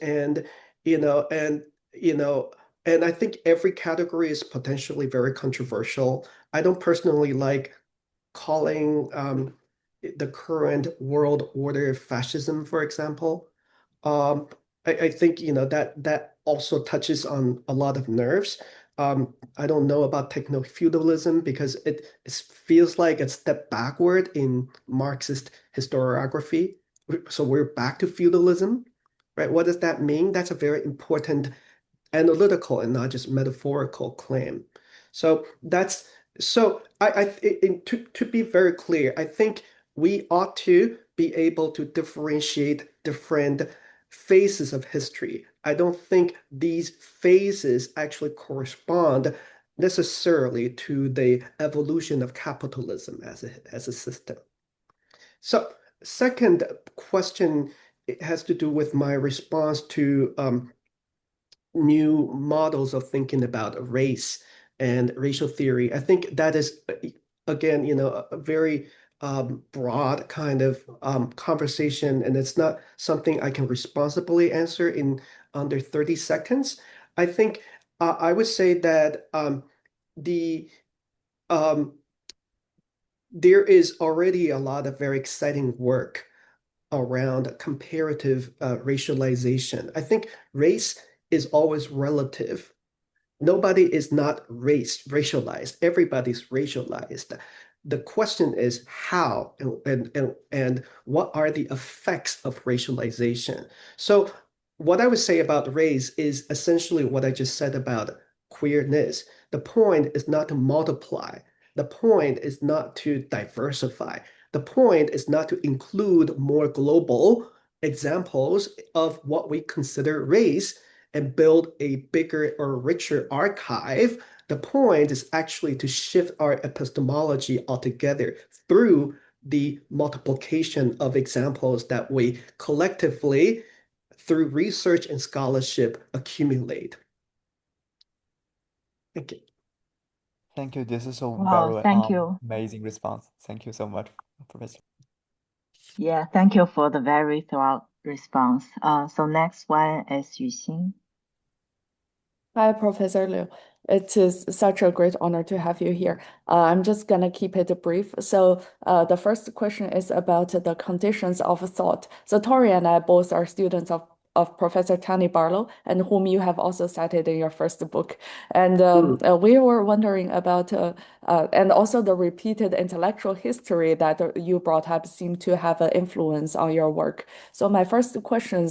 you know, and you know, and I think every category is potentially very controversial. I don't personally like calling the current world order fascism, for example. Um, I think that also touches on a lot of nerves. I don't know about techno-feudalism because it feels like a step backward in Marxist historiography. So we're back to feudalism, right? What does that mean? That's a very important analytical and not just metaphorical claim. So that's so to be very clear, I think we ought to be able to differentiate different phases of history. I don't think these phases actually correspond necessarily to the evolution of capitalism as a system. So, second question, it has to do with my response to new models of thinking about race and racial theory. I think that is, again, a very broad kind of conversation, and it's not something I can responsibly answer in under 30 seconds. I think I would say that the um, there is already a lot of very exciting work around comparative racialization. I think race is always relative. Nobody is not racialized. Everybody's racialized. The question is how and what are the effects of racialization? So what I would say about race is essentially what I just said about queerness. The point is not to multiply. The point is not to diversify. The point is not to include more global examples of what we consider race and build a bigger or richer archive. The point is actually to shift our epistemology altogether through the multiplication of examples that we collectively, through research and scholarship, accumulate. Thank you. Thank you. This is a Wow, very thank you. amazing response. Thank you so much, Professor. Yeah, thank you for the very thorough response. So next one is Yuxing. Hi, Professor Liu. It is such a great honor to have you here. I'm just gonna keep it brief. So, the first question is about the conditions of thought. So, Tori and I both are students of Professor Tani Barlow, and whom you have also cited in your first book. And we were wondering about, and also the repeated intellectual history that you brought up seemed to have an influence on your work. So, my first question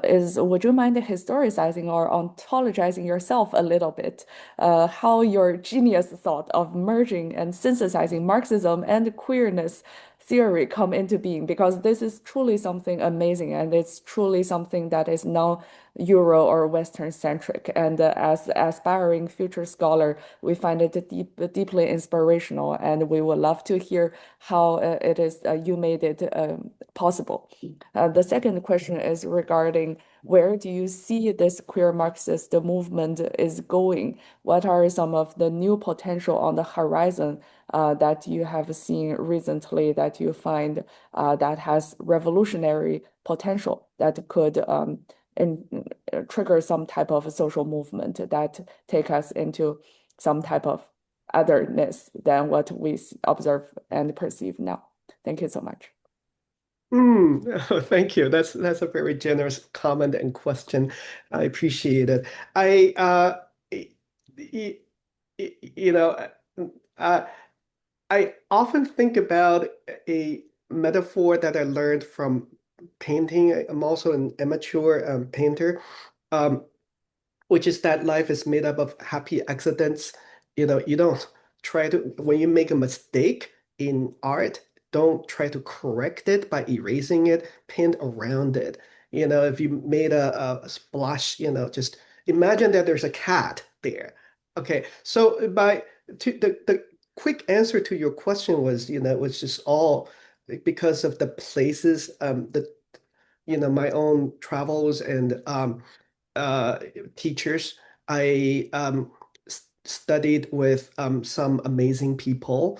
is would you mind historicizing or ontologizing yourself a little bit? How your genius thought of merging and synthesizing Marxism and queerness theory come into being, because this is truly something amazing and it's truly something that is now Euro or Western centric. And as aspiring future scholar, we find it deeply inspirational, and we would love to hear how it is you made it possible. The second question is regarding where do you see this queer Marxist movement is going? What are some of the new potential on the horizon that you have seen recently that you find that has revolutionary potential that could trigger some type of social movement that take us into some type of otherness than what we observe and perceive now? Thank you so much. Thank you. That's a very generous comment and question. I appreciate it. I y- y- you know, uh, I often think about a metaphor that I learned from painting. I'm also an amateur painter, um, which is that life is made up of happy accidents. You don't try to, when you make a mistake in art, don't try to correct it by erasing it, paint around it. If you made a splash, just imagine that there's a cat there. Okay, so the quick answer to your question was, it was just all because of the places, my own travels and uh, teachers. I studied with some amazing people.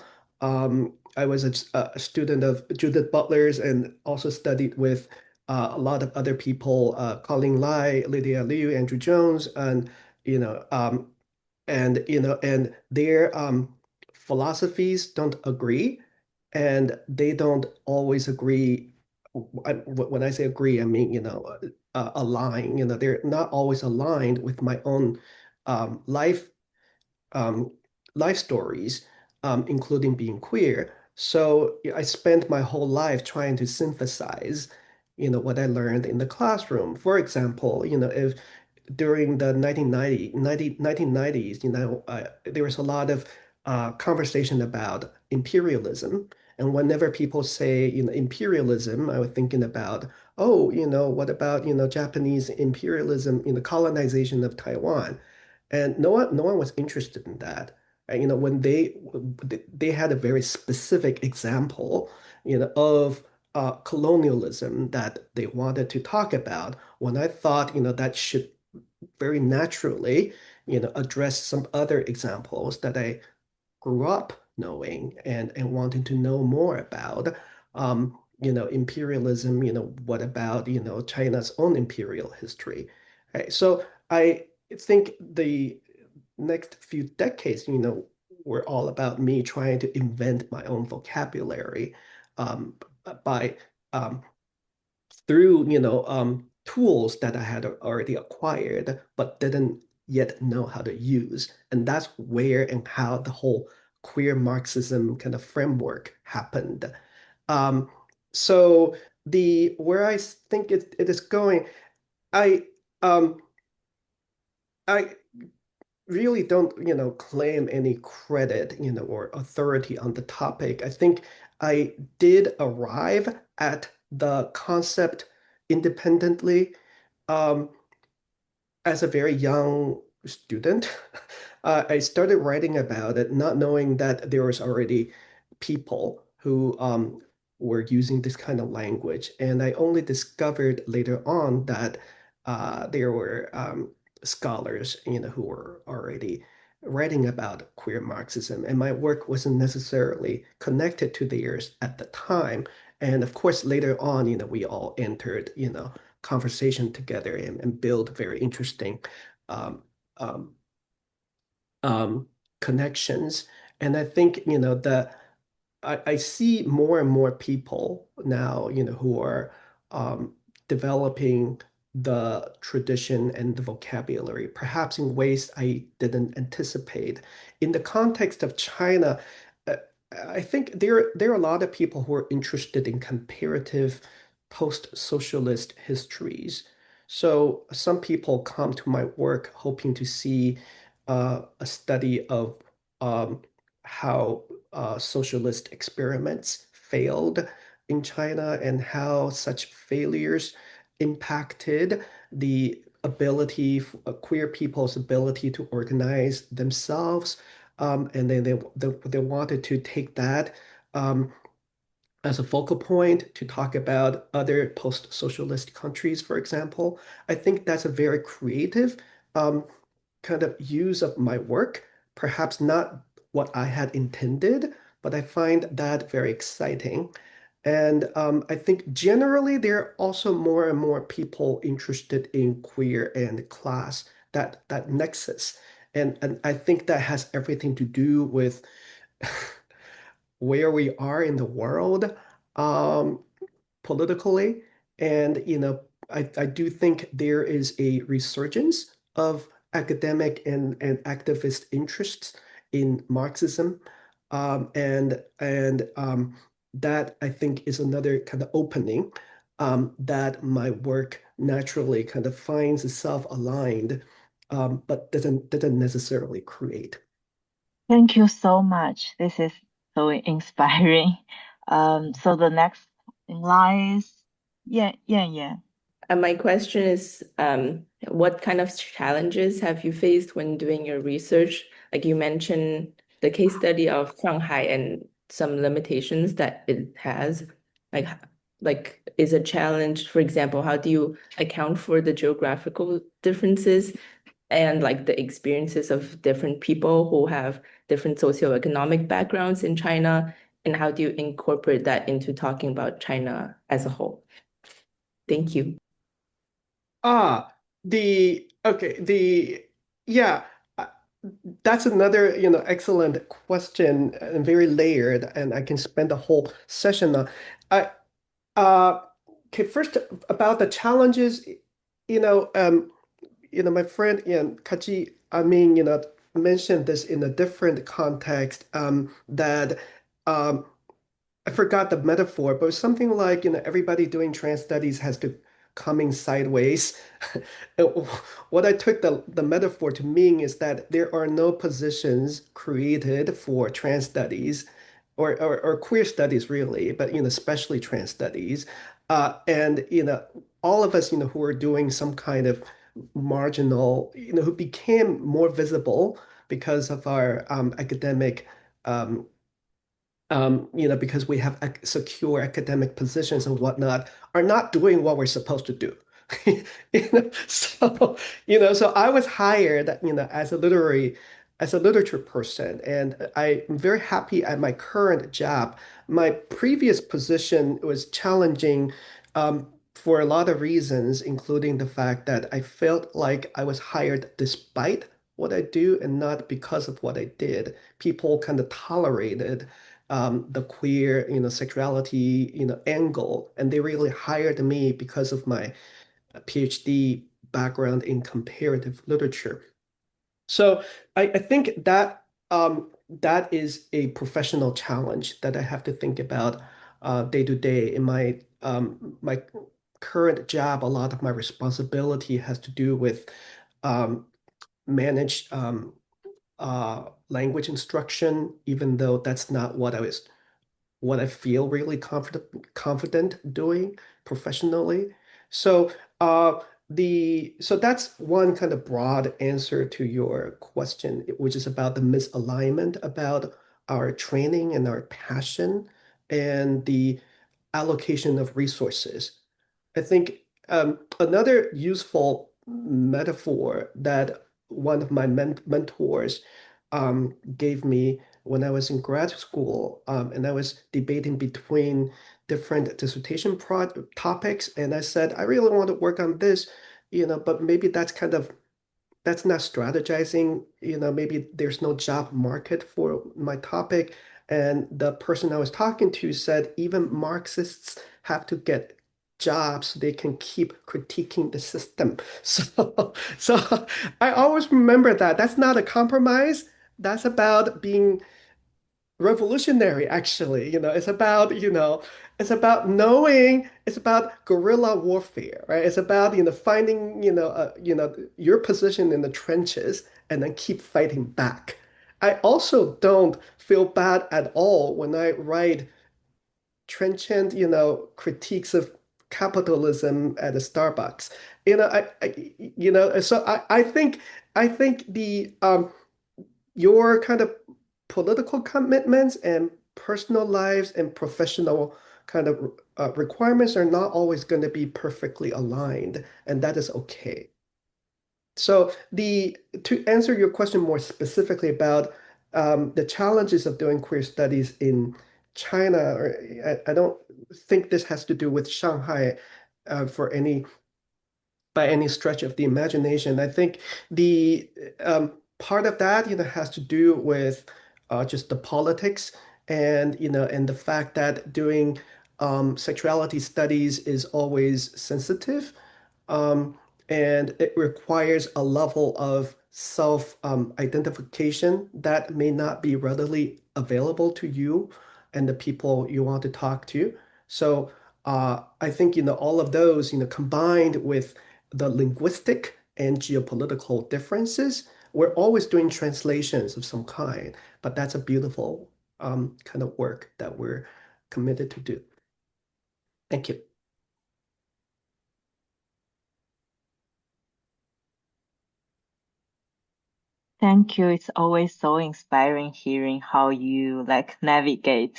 I was a student of Judith Butler's and also studied with a lot of other people, Colin Lai, Lydia Liu, Andrew Jones, and you know, um, and their philosophies don't agree, and they don't always agree. When I say agree, I mean, align. They're not always aligned with my own um, life um, life stories, including being queer. So I spent my whole life trying to synthesize what I learned in the classroom. For example, if during the 1990s, there was a lot of conversation about imperialism. And whenever people say, imperialism, I was thinking about, oh, what about, Japanese imperialism, colonization of Taiwan. And no one was interested in that. And, when they had a very specific example, of colonialism that they wanted to talk about, when I thought, that should very naturally, address some other examples that I grew up knowing and wanting to know more about. Imperialism, what about, China's own imperial history? Right? So I think the next few decades, were all about me trying to invent my own vocabulary by um, through tools that I had already acquired but didn't yet know how to use. And that's where and how the whole queer Marxism kind of framework happened. Um, so the where I think it is going, I um, I really don't, claim any credit, or authority on the topic. I think I did arrive at the concept independently um, as a very young student. I started writing about it, not knowing that there was already people who were using this kind of language. And I only discovered later on that there were scholars, who were already writing about queer Marxism. And my work wasn't necessarily connected to theirs at the time. And of course, later on, we all entered, conversation together and build very interesting um, um, um, connections. And I think, I see more and more people now, who are um, developing the tradition and the vocabulary, perhaps in ways I didn't anticipate. In the context of China, uh, I think there are a lot of people who are interested in comparative post-socialist histories. So some people come to my work hoping to see a study of how socialist experiments failed in China and how such failures impacted the ability, queer people's ability to organize themselves. And then they wanted to take that as a focal point to talk about other post-socialist countries, for example. I think that's a very creative um, kind of use of my work, perhaps not what I had intended, but I find that very exciting. And I think generally there are also more and more people interested in queer and class, that nexus. And I think that has everything to do with where we are in the world um, politically. And, I do think there is a resurgence of academic and activist interests in Marxism. And that I think is another kind of opening that my work naturally kind of finds itself aligned, but doesn't necessarily create. Thank you so much. This is so inspiring. So the next in line is, yeah. And my question is, what kind of challenges have you faced when doing your research? Like you mentioned the case study of Shanghai and some limitations that it has. Like, like is a challenge, for example, how do you account for the geographical differences and like the experiences of different people who have different socioeconomic backgrounds in China? And how do you incorporate that into talking about China as a whole? Thank you. Ah, yeah, uh, that's another, excellent question and very layered, and I can spend a whole session on. I, uh, okay, first about the challenges, you know, um, my friend Kaji, I mean, mentioned this in a different context, that um, I forgot the metaphor, but it's something like, everybody doing trans studies has to coming sideways. And what I took the metaphor to mean is that there are no positions created for trans studies or queer studies really, but especially trans studies. And all of us, who are doing some kind of marginal, who became more visible because of our academic because we have secure academic positions and whatnot, are not doing what we're supposed to do. So I was hired, as a literature person, and I'm very happy at my current job. My previous position was challenging for a lot of reasons, including the fact that I felt like I was hired despite what I do and not because of what I did. People kind of tolerated the queer, sexuality, angle. And they really hired me because of my PhD background in comparative literature. So I think that is a professional challenge that I have to think about day to day. In my current job, a lot of my responsibility has to do with um, manage language instruction, even though that's not what I feel really confident doing professionally. So so that's one kind of broad answer to your question, which is about the misalignment about our training and our passion and the allocation of resources. I think another useful metaphor that one of my mentors gave me when I was in grad school, and I was debating between different dissertation topics, and I said, I really want to work on this, but maybe that's not strategizing. Maybe there's no job market for my topic. And the person I was talking to said even Marxists have to get jobs so they can keep critiquing the system. So I always remember that. That's not a compromise. That's about being revolutionary, actually. It's about knowing, it's about guerrilla warfare, right? It's about, finding, your position in the trenches and then keep fighting back. I also don't feel bad at all when I write trenchant, critiques of capitalism at a Starbucks. So I think your kind of political commitments and personal lives and professional kind of requirements are not always going to be perfectly aligned, and that is okay. So to answer your question more specifically about the challenges of doing queer studies in China, or I don't think this has to do with Shanghai for any by any stretch of the imagination. I think the part of that, has to do with just the politics and the fact that doing sexuality studies is always sensitive. Um, and it requires a level of self identification that may not be readily available to you and the people you want to talk to. So I think all of those combined with the linguistic and geopolitical differences, we're always doing translations of some kind, but that's a beautiful kind of work that we're committed to do. Thank you. Thank you. It's always so inspiring hearing how you like navigate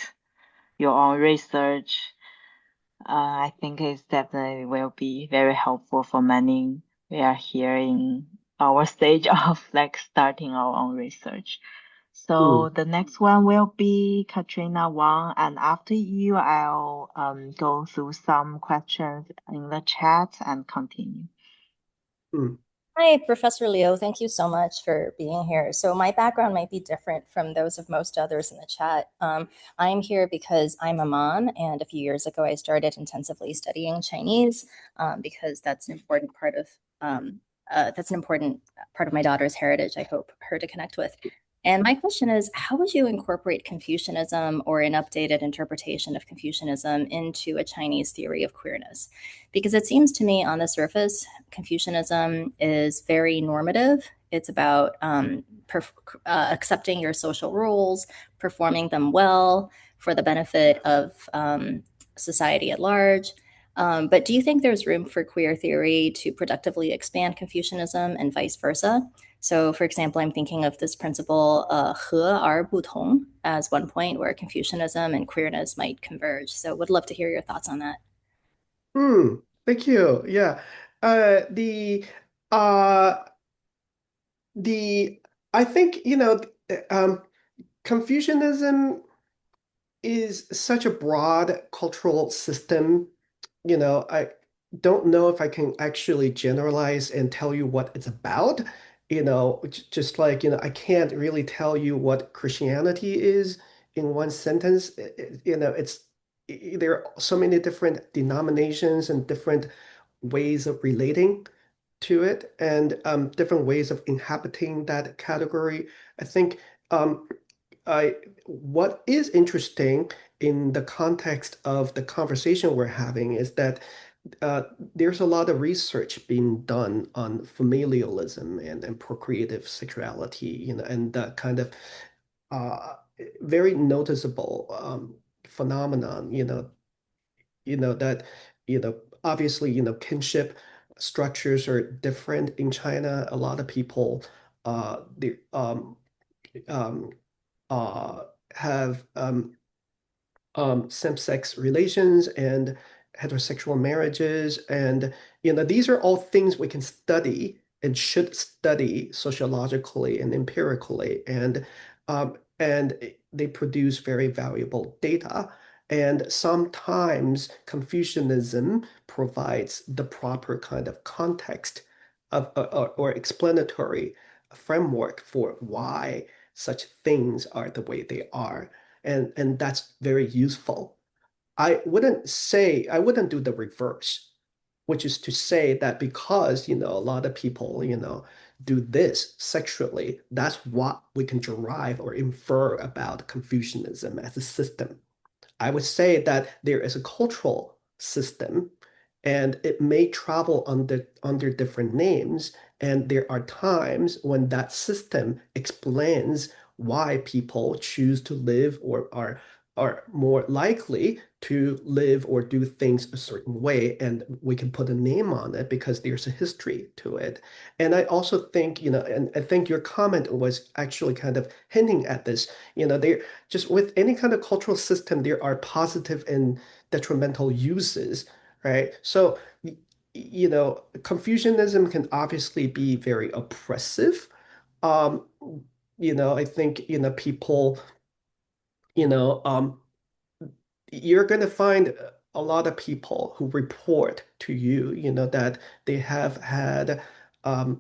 your own research. I think it definitely will be very helpful for many. We are here in our stage of like starting our own research. So Mm, the next one will be Katrina Wang, and after you, I'll go through some questions in the chat and continue. mm, Hi, Professor Liu. Thank you so much for being here. So my background might be different from those of most others in the chat. I'm here because I'm a mom, and a few years ago I started intensively studying Chinese because that's an important part of my daughter's heritage. I hope her to connect with. And my question is, how would you incorporate Confucianism or an updated interpretation of Confucianism into a Chinese theory of queerness? Because it seems to me on the surface, Confucianism is very normative. It's about accepting your social roles, performing them well for the benefit of society at large. But do you think there's room for queer theory to productively expand Confucianism and vice versa? So, for example, I'm thinking of this principle, 和而不同, as one point where Confucianism and queerness might converge. So, would love to hear your thoughts on that. Thank you. Yeah. Uh, the uh the I think, Confucianism is such a broad cultural system. I don't know if I can actually generalize and tell you what it's about. Just like, I can't really tell you what Christianity is in one sentence. There are so many different denominations and different ways of relating to it and different ways of inhabiting that category. I think um, what is interesting in the context of the conversation we're having is that uh, there's a lot of research being done on familialism and procreative sexuality, and the kind of uh, very noticeable phenomenon, that, obviously, kinship structures are different in China. A lot of people, they um, uh, have same-sex relations and heterosexual marriages. And, these are all things we can study and should study sociologically and empirically. And they produce very valuable data. And sometimes Confucianism provides the proper kind of context or explanatory framework for why such things are the way they are. And that's very useful. I wouldn't do the reverse, which is to say that because, a lot of people, do this sexually, that's what we can derive or infer about Confucianism as a system. I would say that there is a cultural system and it may travel under different names. And there are times when that system explains why people choose to live or are more likely to live or do things a certain way. And we can put a name on it because there's a history to it. And I also think, and I think your comment was actually kind of hinting at this, there just with any kind of cultural system, there are positive and detrimental uses, right? So, Confucianism can obviously be very oppressive. Um, I think, people, you know, um, you're going to find a lot of people who report to you, that they have had a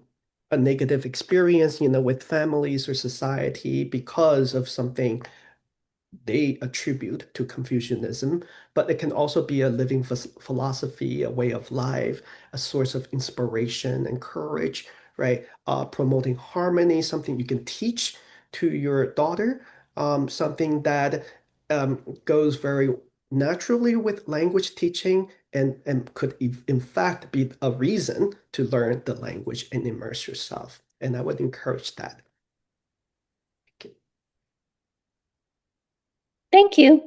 negative experience, with families or society because of something they attribute to Confucianism, but it can also be a living philosophy, a way of life, a source of inspiration and courage, right? Promoting harmony, something you can teach to your daughter, something that goes very naturally with language teaching and could, in fact, be a reason to learn the language and immerse yourself. And I would encourage that. Thank you.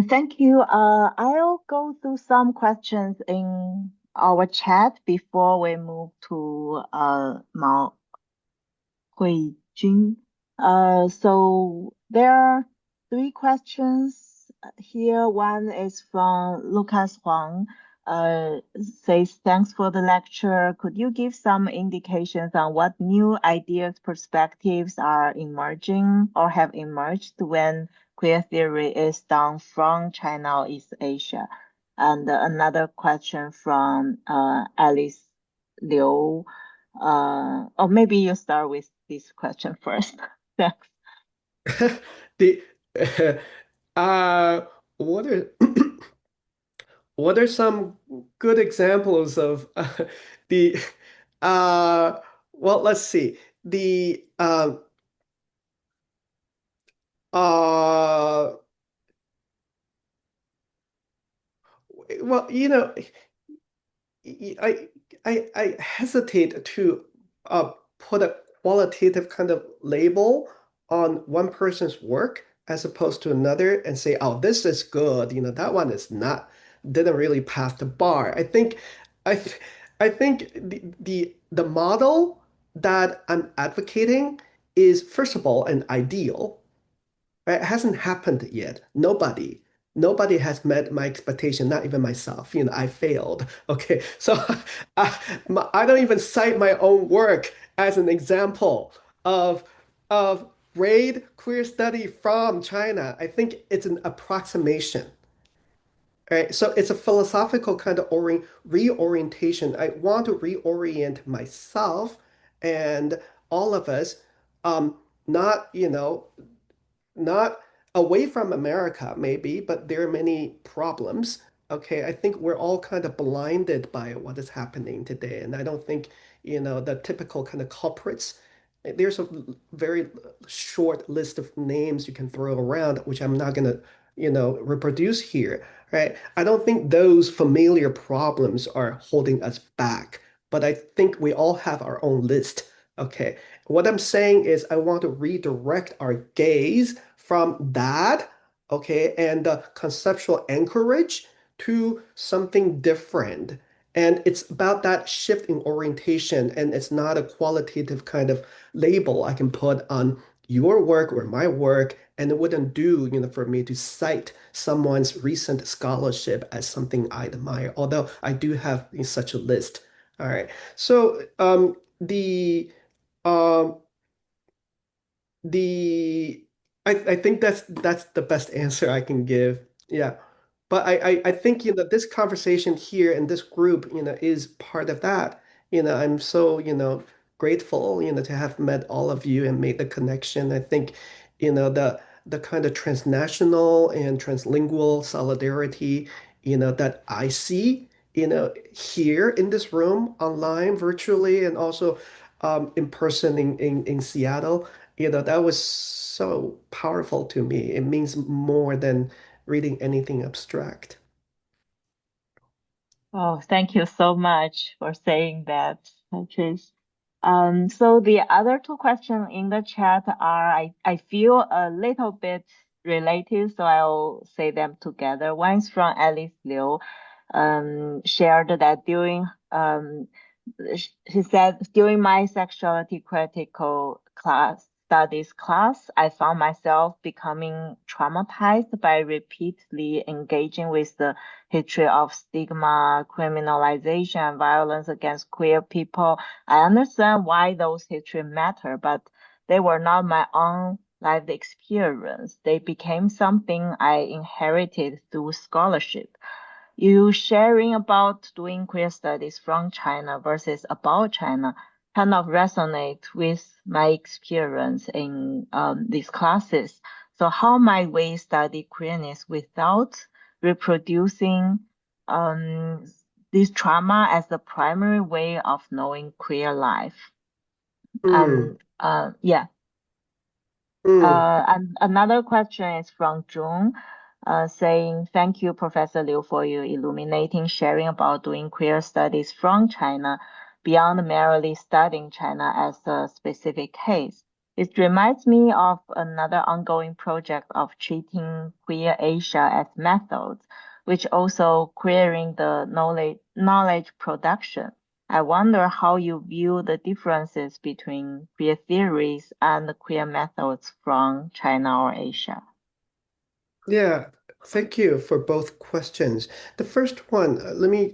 Thank you. I'll go through some questions in our chat before we move to Mao Huijun. So there are three questions here. One is from Lucas Huang. Says, thanks for the lecture. Could you give some indications on what new ideas, perspectives are emerging or have emerged when queer theory is done from China or East Asia? And another question from Alice Liu. Or maybe you start with this question first. Thanks. The uh, what are what are some good examples of the well, let's see. The uh well, I I hesitate to put a qualitative kind of label on one person's work as opposed to another and say, oh, this is good. That one is not, didn't really pass the bar. I th I think the model that I'm advocating is, first of all, an ideal. Right? It hasn't happened yet. Nobody has met my expectation, not even myself. I failed. Okay, so I don't even cite my own work as an example of of grade queer study from China. I think it's an approximation. Right? So it's a philosophical kind of reorientation. I want to reorient myself and all of us, um, not, not away from America, maybe, but there are many problems. Okay, I think we're all kind of blinded by what is happening today. And I don't think, the typical kind of culprits, there's a very short list of names you can throw around, which I'm not going to, reproduce here, right? I don't think those familiar problems are holding us back, but I think we all have our own list. Okay, what I'm saying is I want to redirect our gaze from that, okay, and the conceptual anchorage to something different. And it's about that shift in orientation, and it's not a qualitative kind of label I can put on your work or my work, and it wouldn't do, for me to cite someone's recent scholarship as something I admire, although I do have such a list. All right. So the um, the I think that's the best answer I can give. Yeah. But I think this conversation here in this group, is part of that. I'm so, grateful, to have met all of you and made the connection. I think, the kind of transnational and translingual solidarity, that I see, here in this room, online, virtually, and also in person in Seattle. That was so powerful to me. It means more than reading anything abstract. Oh, thank you so much for saying that, Patrice. So the other two questions in the chat are, I feel a little bit related, so I'll say them together. One's from Alice Liu, shared that she said, during my sexuality critical studies class, I found myself becoming traumatized by repeatedly engaging with the history of stigma, criminalization, and violence against queer people. I understand why those histories matter, but they were not my own lived experience. They became something I inherited through scholarship. You sharing about doing queer studies from China versus about China kind of resonate with my experience in these classes. So how might we study queerness without reproducing um, this trauma as the primary way of knowing queer life? Mm, And yeah. mm. And another question is from June, saying, thank you, Professor Liu, for your illuminating sharing about doing queer studies from China beyond merely studying China as a specific case. It reminds me of another ongoing project of treating queer Asia as methods, which also querying the knowledge production. I wonder how you view the differences between queer theories and queer methods from China or Asia. Yeah, thank you for both questions. The first one, let me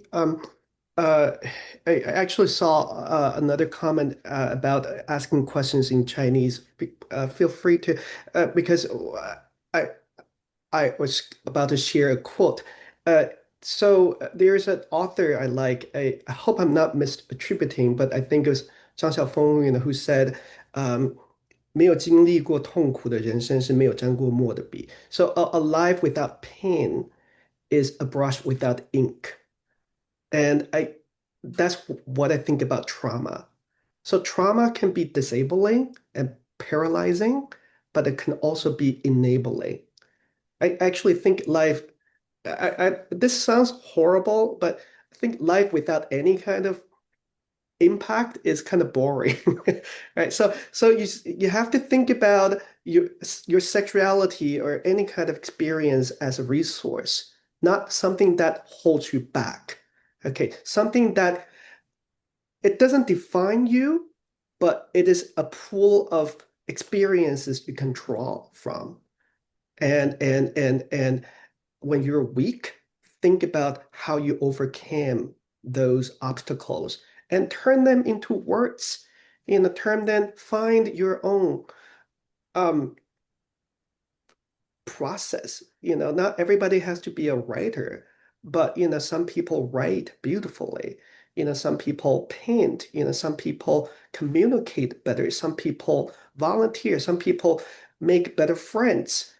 uh I actually saw another comment about asking questions in Chinese. Feel free to because I I was about to share a quote. Uh, there's an author I like. I hope I'm not misattributing, but I think it was 张晓峰, who said, 没有经历过痛苦的人生是没有沾过墨的笔. So a life without pain is a brush without ink. And that's what I think about trauma. So trauma can be disabling and paralyzing, but it can also be enabling. I actually think life, this sounds horrible, but I think life without any kind of impact is kind of boring, right? So you have to think about your sexuality or any kind of experience as a resource, not something that holds you back. Okay, something that it doesn't define you, but it is a pool of experiences you can draw from. And when you're weak, think about how you overcame those obstacles and turn them into words. Turn them, find your own um, process. Not everybody has to be a writer, but some people write beautifully. Some people paint, some people communicate better, some people volunteer, some people make better friends,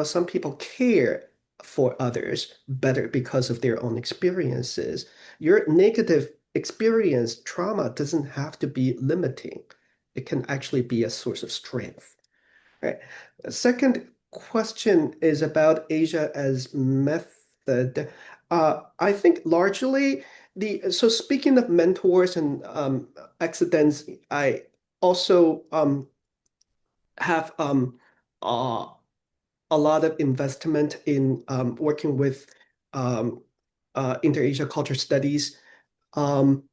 some people care for others better because of their own experiences. Your negative experience, trauma, doesn't have to be limiting. It can actually be a source of strength. Right. The second question is about Asia as method. I think largely so speaking of mentors and accidents, I also have uh, a lot of investment in working with um, inter-Asia culture studies um,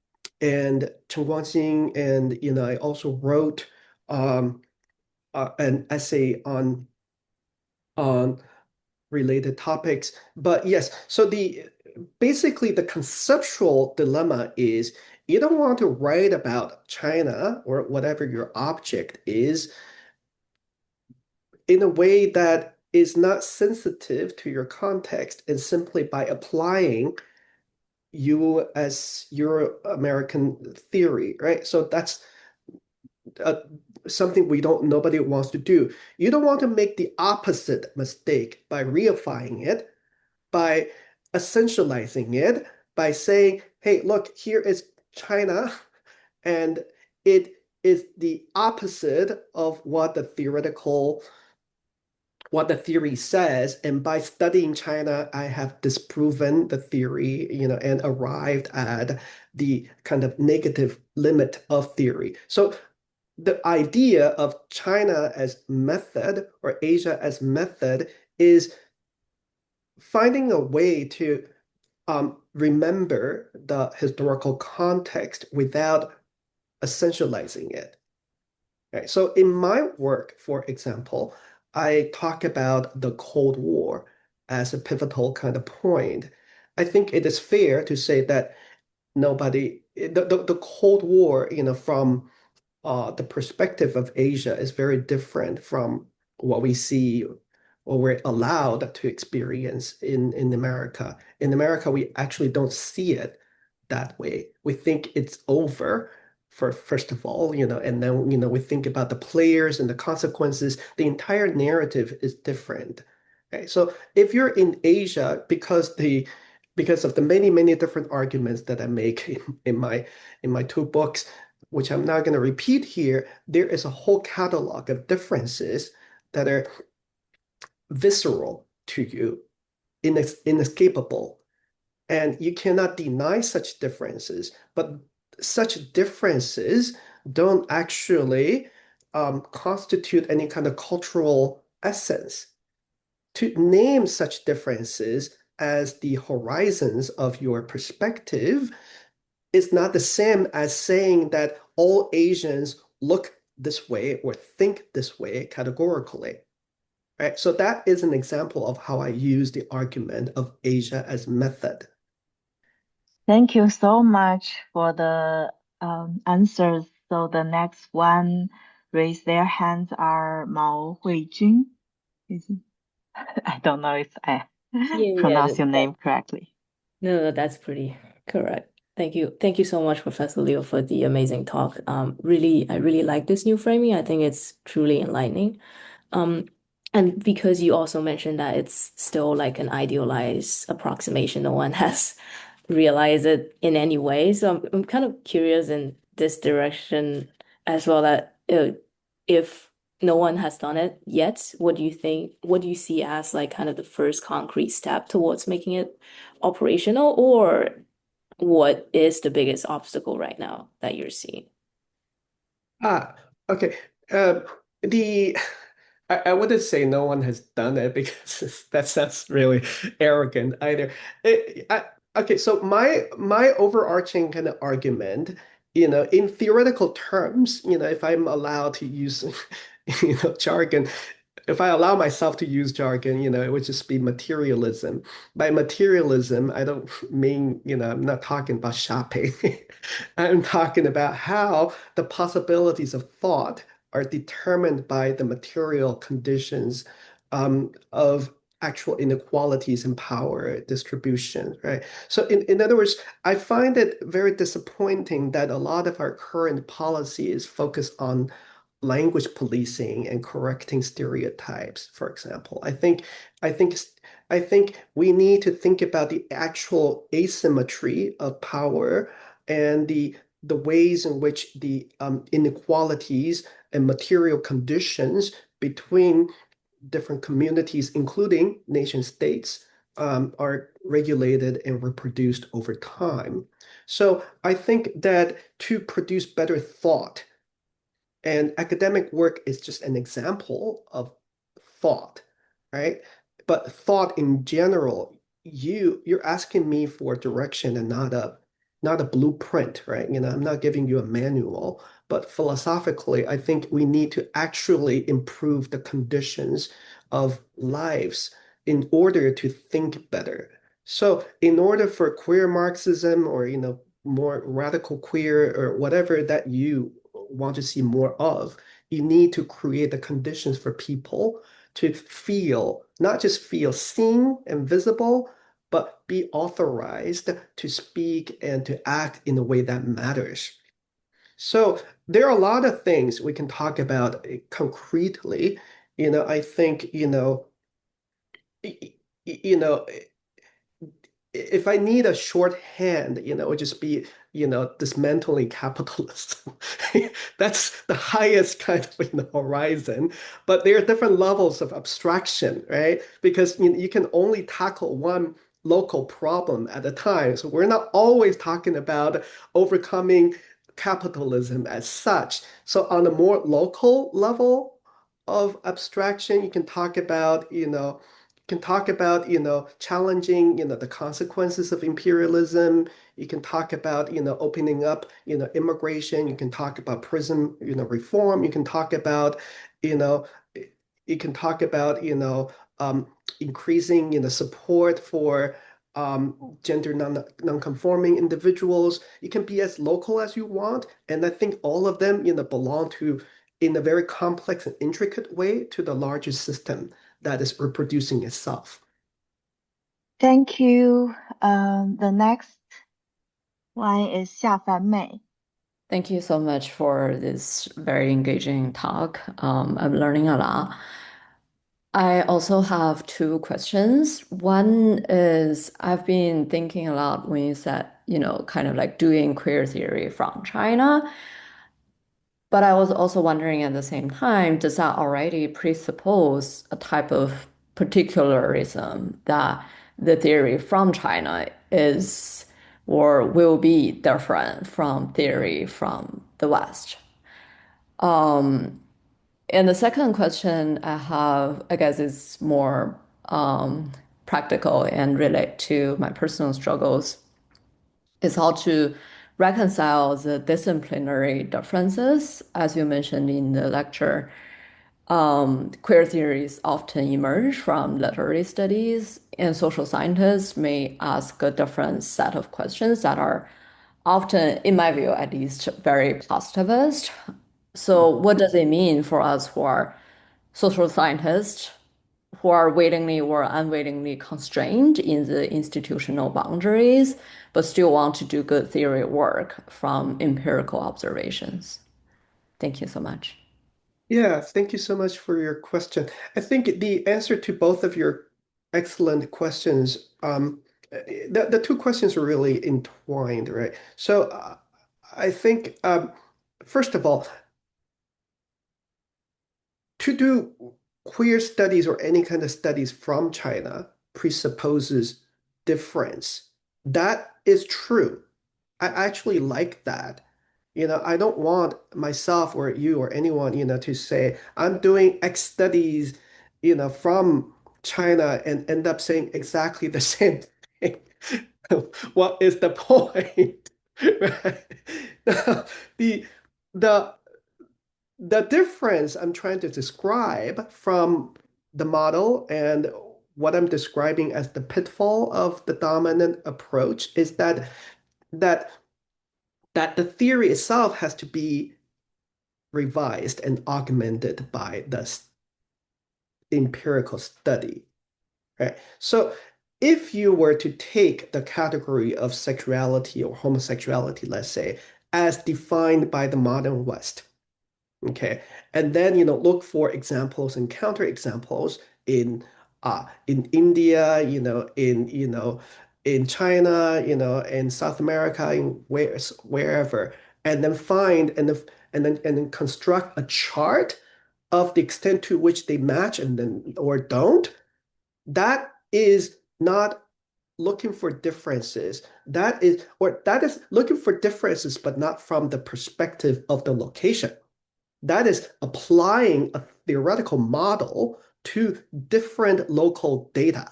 and Chen Guangxing, and I also wrote um, an essay on related topics. But yes, so the basically the conceptual dilemma is you don't want to write about China or whatever your object is in a way that is not sensitive to your context and simply by applying you as your American theory, right? So that's uh, something nobody wants to do. You don't want to make the opposite mistake by reifying it, by essentializing it, by saying, hey, look, here is China, and it is the opposite of what the theory says. And by studying China, I have disproven the theory, and arrived at the kind of negative limit of theory. So the idea of China as method or Asia as method is finding a way to remember the historical context without essentializing it. Right? So in my work, for example, I talk about the Cold War as a pivotal kind of point. I think it is fair to say that the Cold War, from the perspective of Asia is very different from what we see or we're allowed to experience in America. In America, we actually don't see it that way. We think it's over for first of all, and then we think about the players and the consequences. The entire narrative is different. Okay, so if you're in Asia, because of the many different arguments that I make in my two books, which I'm not going to repeat here, there is a whole catalog of differences that are visceral to you, inescapable. And you cannot deny such differences, but such differences don't actually constitute any kind of cultural essence. To name such differences as the horizons of your perspective is not the same as saying that all Asians look this way or think this way categorically, right? So that is an example of how I use the argument of Asia as method. Thank you so much for the answers. So the next one raise their hands are Mao Huijun. I don't know if I pronounce your name correctly. No, that's pretty correct. Thank you. Thank you so much, Professor Liu, for the amazing talk. I really like this new framing. I think it's truly enlightening. And because you also mentioned that it's still like an idealized approximation, no one has realized it in any way. So I'm kind of curious in this direction as well that if no one has done it yet, what do you think, what do you see as like kind of the first concrete step towards making it operational, or what is the biggest obstacle right now that you're seeing? Ah, okay. The I wouldn't say no one has done it because that sounds really arrogant either. Okay, so my overarching kind of argument, in theoretical terms, if I'm allowed to use, jargon, if I allow myself to use jargon, it would just be materialism. By materialism, I don't mean, I'm not talking about shopping. I'm talking about how the possibilities of thought are determined by the material conditions of actual inequalities in power distribution, right? So in other words, I find it very disappointing that a lot of our current policies focus on language policing and correcting stereotypes, for example. I think I think we need to think about the actual asymmetry of power and the ways in which the inequalities and material conditions between different communities, including nation states, are regulated and reproduced over time. So I think that to produce better thought, and academic work is just an example of thought, right? But thought in general, you're asking me for direction and not a blueprint, right? I'm not giving you a manual, but philosophically, I think we need to actually improve the conditions of lives in order to think better. So in order for queer Marxism or more radical queer or whatever that you want to see more of, you need to create the conditions for people to feel, not just feel seen and visible, but be authorized to speak and to act in a way that matters. So there are a lot of things we can talk about concretely. I think, you know, if I need a shorthand, it would just be, dismantling capitalism. That's the highest kind of horizon. But there are different levels of abstraction, right? Because you can only tackle one local problem at a time. So we're not always talking about overcoming capitalism as such. So on a more local level of abstraction, you can talk about, challenging, the consequences of imperialism. You can talk about, opening up, immigration. You can talk about prison, reform. You know, you can talk about, increasing, support for gender non-conforming individuals. You can be as local as you want. And I think all of them, belong to, in a very complex and intricate way, to the larger system that is reproducing itself. Thank you. The next one is Xiafan Mei. Thank you so much for this very engaging talk. I'm learning a lot. I also have two questions. One is I've been thinking a lot when you said, kind of like doing queer theory from China. But I was also wondering at the same time, does that already presuppose a type of particularism that the theory from China is or will be different from theory from the West? And the second question I have, I guess, is more practical and relate to my personal struggles, is how to reconcile the disciplinary differences. As you mentioned in the lecture, queer theories often emerge from literary studies, and social scientists may ask a different set of questions that are often, in my view at least, very positivist. So, what does it mean for us who are social scientists who are willingly or unwillingly constrained in the institutional boundaries, but still want to do good theory work from empirical observations? Thank you so much. Yeah, thank you so much for your question. I think the answer to both of your excellent questions, the two questions are really entwined, right? So I think, first of all, to do queer studies or any kind of studies from China presupposes difference. That is true. I actually like that. I don't want myself or you or anyone, to say, I'm doing X studies, from China and end up saying exactly the same thing. What is the point? Right? Now, the the the difference I'm trying to describe from the model and what I'm describing as the pitfall of the dominant approach is that that the theory itself has to be revised and augmented by the empirical study, right? So if you were to take the category of sexuality or homosexuality, let's say, as defined by the modern West, okay, and then look for examples and counterexamples in India, in China, in South America, wherever, and then find and then construct a chart of the extent to which they match and then or don't. That is not looking for differences. That is looking for differences, but not from the perspective of the location. That is applying a theoretical model to different local data.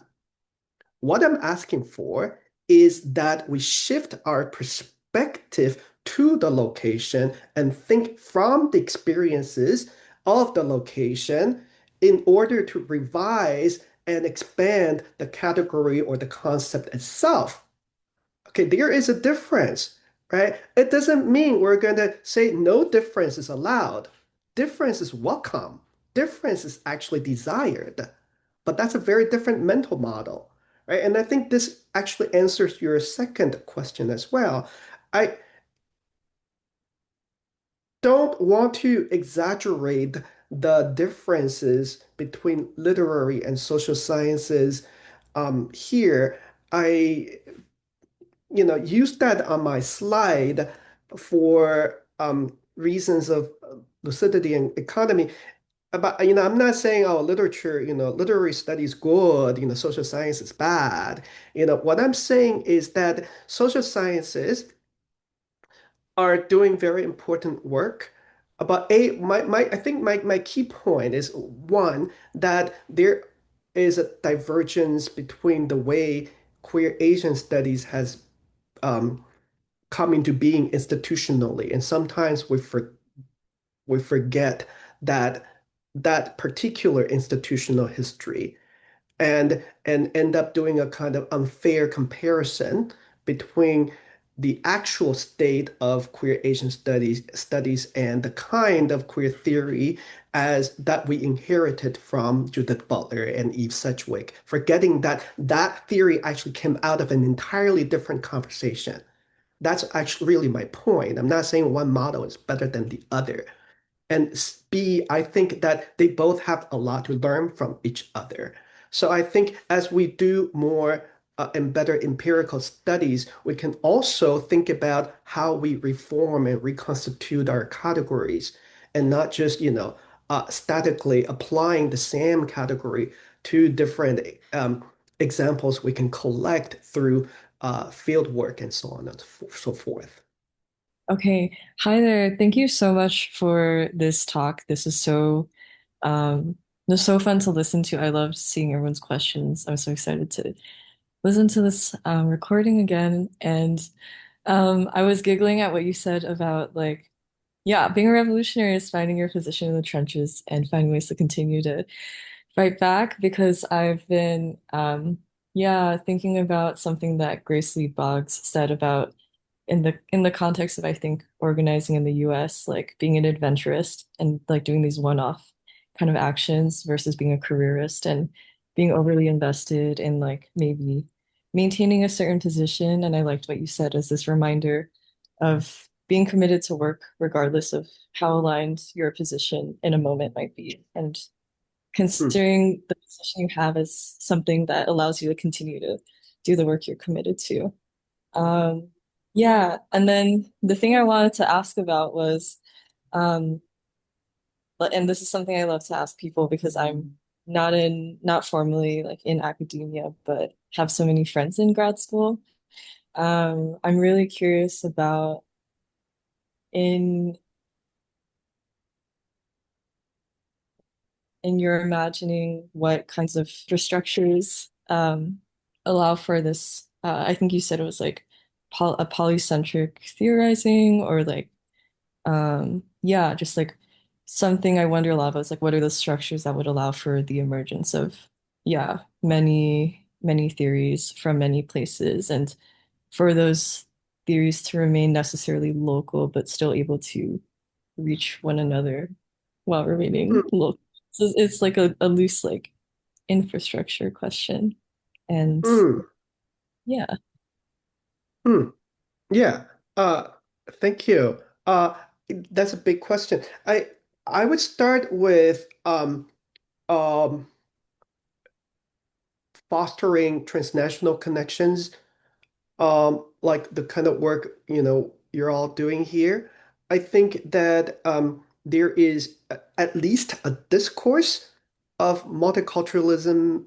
What I'm asking for is that we shift our perspective to the location and think from the experiences of the location in order to revise and expand the category or the concept itself. Okay, there is a difference, right? It doesn't mean we're going to say no difference is allowed. Difference is welcome. Difference is actually desired. But that's a very different mental model, right? And I think this actually answers your second question as well. I don't want to exaggerate the differences between literary and social sciences here. I use that on my slide for reasons of lucidity and economy. But I'm not saying, oh, literature, literary studies good, social science is bad. What I'm saying is that social sciences are doing very important work. But I think my key point is one, that there is a divergence between the way queer Asian studies has um, come into being institutionally. And sometimes we forget that that particular institutional history and end up doing a kind of unfair comparison between the actual state of queer Asian studies and the kind of queer theory as that we inherited from Judith Butler and Eve Sedgwick, forgetting that that theory actually came out of an entirely different conversation. That's actually really my point. I'm not saying one model is better than the other. And B, I think that they both have a lot to learn from each other. So I think as we do more and better empirical studies, we can also think about how we reform and reconstitute our categories and not just, statically applying the same category to different examples we can collect through field work and so on and so forth. Okay. Hi there. Thank you so much for this talk. Um this is so fun to listen to. I loved seeing everyone's questions. I'm so excited to listen to this recording again. And I was giggling at what you said about like, yeah, being a revolutionary is finding your position in the trenches and finding ways to continue to fight back because I've been yeah, thinking about something that Grace Lee Boggs said about in the context of I think organizing in the US, like being an adventurist and like doing these one-off kind of actions versus being a careerist and being overly invested in like maybe maintaining a certain position. And I liked what you said as this reminder of being committed to work regardless of how aligned your position in a moment might be, and considering the position you have as something that allows you to continue to do the work you're committed to. Yeah, and then the thing I wanted to ask about was, and this is something I love to ask people because I'm not formally like in academia, but have so many friends in grad school. I'm really curious about in your imagining what kinds of structures allow for this. I think you said it was like a polycentric theorizing, or like yeah, just like something I wonder a lot about is like what are the structures that would allow for the emergence of, yeah, many theories from many places, and for those theories to remain necessarily local but still able to reach one another while remaining local. So it's like a loose like infrastructure question. And Mm, yeah. mm, yeah. Uh, Thank you. That's a big question. I would start with um, fostering transnational connections, like the kind of work, you're all doing here. I think that there is at least a discourse of multiculturalism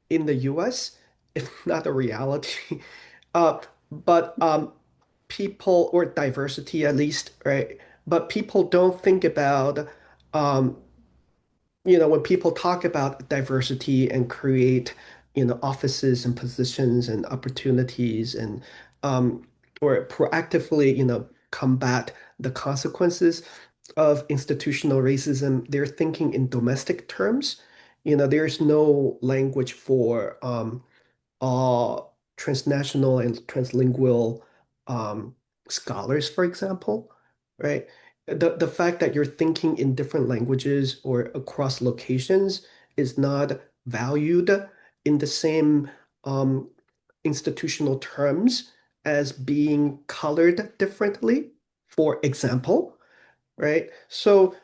in the US, if not a reality. But people, or diversity at least, right? But people don't think about um, when people talk about diversity and create, offices and positions and opportunities, and or proactively, combat the consequences of institutional racism, they're thinking in domestic terms. There's no language for uh, transnational and translingual um, scholars, for example, right? The fact that you're thinking in different languages or across locations is not valued in the same um, institutional terms as being colored differently, for example, right? So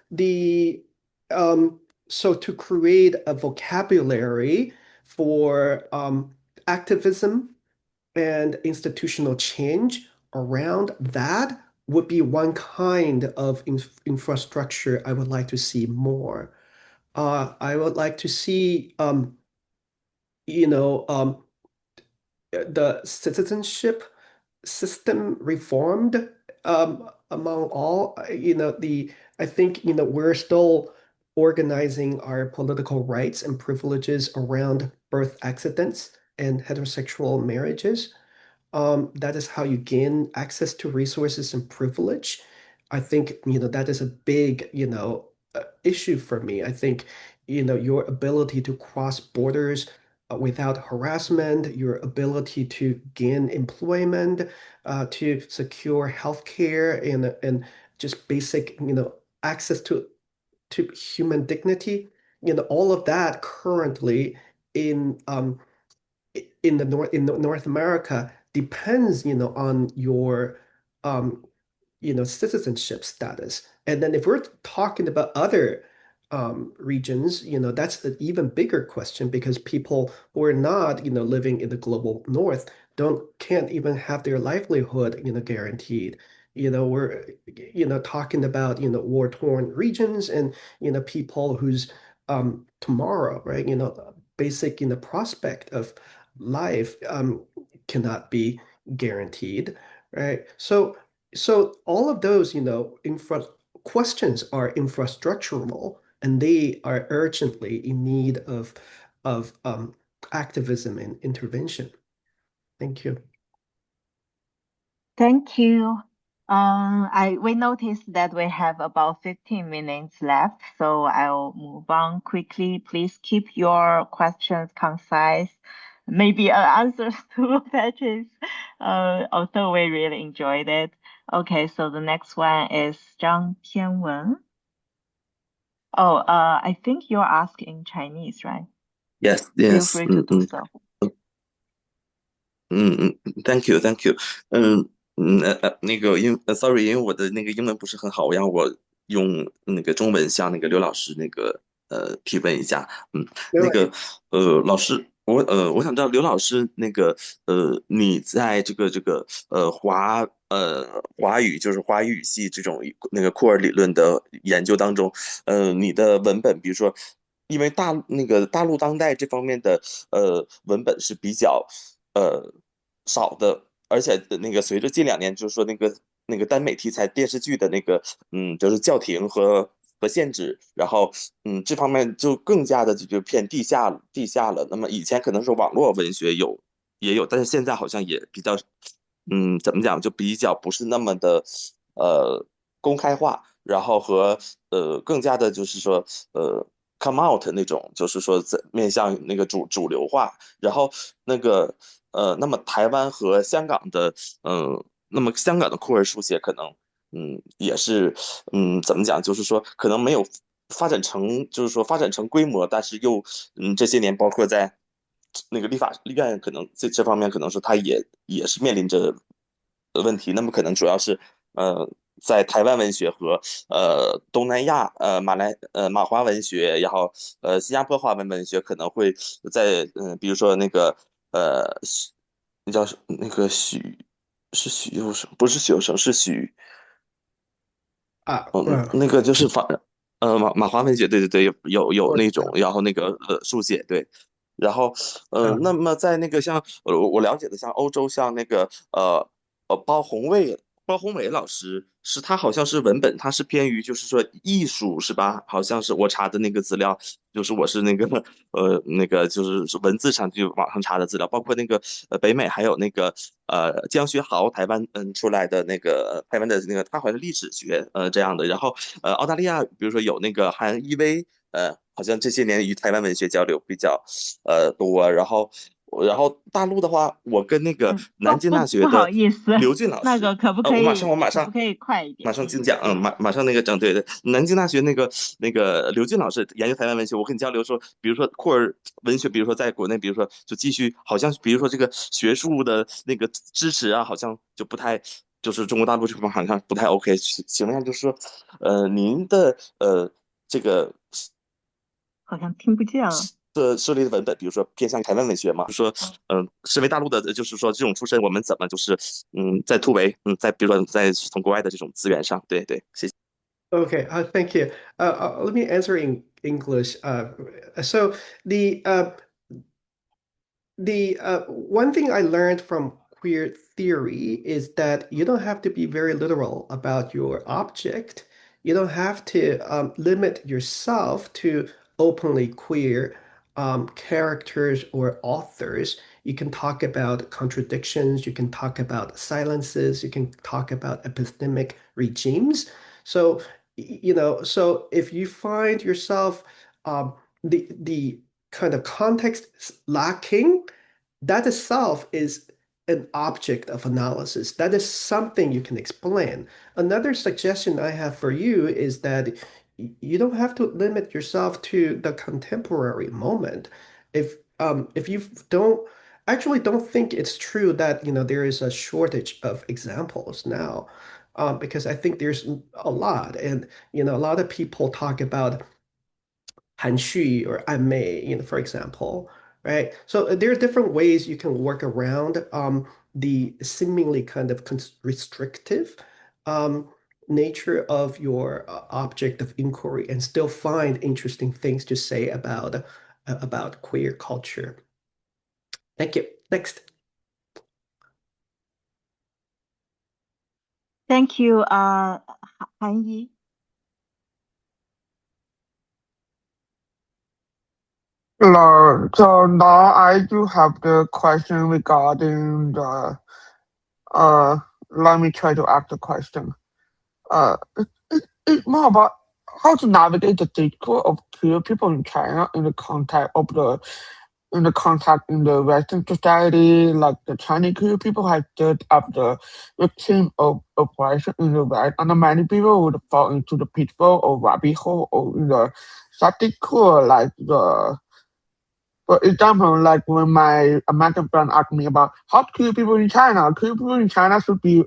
to create a vocabulary for activism and institutional change around that would be one kind of infrastructure I would like to see more. I would like to see, you know, the citizenship system reformed among all. I think, we're still organizing our political rights and privileges around birth accidents and heterosexual marriages. That is how you gain access to resources and privilege. I think, that is a big, issue for me. I think, your ability to cross borders without harassment, your ability to gain employment, to secure healthcare and just basic, access to human dignity, all of that currently in North America depends, on your um, citizenship status. And then if we're talking about other regions, that's an even bigger question, because people who are not, living in the global north can't even have their livelihood, guaranteed. We're, talking about, war-torn regions, and, people whose tomorrow, right, basic, prospect of life cannot be guaranteed, right? So all of those, infra questions are infrastructural, and they are urgently in need of activism and intervention. Thank you. Thank you. We noticed that we have about 15 minutes left, so I'll move on quickly. Please keep your questions concise. Maybe answers to Patrice, although we really enjoyed it. Okay, so the next one is Zhang Tianwen. Oh, I think you're asking Chinese, right? Yes, Feel yes. free to do so. Thank you, thank you. sorry，因为我的那个英文不是很好，我让我用那个中文向那个刘老师那个提问一下。那个老师，我想知道刘老师那个你在这个华语就是华语语系这种那个库尔理论的研究当中，你的文本，比如说，因为大陆当代这方面的文本是比较呃少的，而且那个随着近2年就是说那个耽美题材电视剧的那个就是叫停和限制，然后这方面就更加的就偏地下了。那么以前可能是网络文学也有，但是现在好像也比较怎么讲就比较不是那么的公开化，然后和更加的就是说come out 那种，就是说在面向那个主流化，然后那个那么台湾和香港的那么香港的库尔书写可能也是怎么讲，就是说可能没有就是说发展成规模，但是又这些年包括在那个立法院，可能这方面可能是他也是面临着问题。那么可能主要是在台湾文学和东南亚马华文学，然后新加坡华文学可能会在比如说那个那叫那个许佑生，不是许佑生，是那个就是马华文学，对对对，有那种，然后那个书写，对，然后那么在那个像我了解的像欧洲像那个包宏伟老师他好像是文本，他是偏于就是说艺术是吧？好像是我查的那个资料，就是我是那个那个就是文字上就网上查的资料，包括那个北美还有那个江学豪台湾出来的那个台湾的那个他好像是历史学这样的，然后澳大利亚比如说有那个韩一威好像这些年与台湾文学交流比较多，然后大陆的话，我跟那个南京大学不好的意思，刘俊老师，那个可不可以我马上可不可以快一点？马上进讲，马上那个整对对，南京大学那个刘俊老师研究台湾文学，我跟你交流说，比如说库尔文学，比如说在国内，比如说就继续，好像比如说这个学术的那个支持啊，好像就不太，就是中国大陆这方好像不太 OK。请问一下，就是说，您的这个好像听不见了。设立的文本，比如说偏向台湾文学嘛，就说身为大陆的，就是说这种出身，我们怎么就是在突围，在比如说在从国外的这种资源上，对对，谢谢。Okay, thank you. Let me answer in English. So the one thing I learned from queer theory is that you don't have to be very literal about your object. You don't have to limit yourself to openly queer characters or authors. You can talk about contradictions, you can talk about silences, you can talk about epistemic regimes. So, so if you find yourself the kind of context lacking, that itself is an object of analysis. That is something you can explain. Another suggestion I have for you is that you don't have to limit yourself to the contemporary moment. If you don't think it's true that there is a shortage of examples now, because I think there's a lot, and a lot of people talk about 含蓄 or 暧昧, for example, right? So there are different ways you can work around the seemingly kind of restrictive nature of your object of inquiry and still find interesting things to say about queer culture. Thank you. Next. Thank you, Han Yi. Hello. So now I do have the question regarding the let me try to ask the question. It's more about how to navigate the discourse of queer people in China in the context of in the Western society, like the Chinese queer people have stood up the victim of oppression in the West, and many people would fall into the pitfall or rabbit hole or in the static core, like for example, when my American friend asked me about how queer people in China should be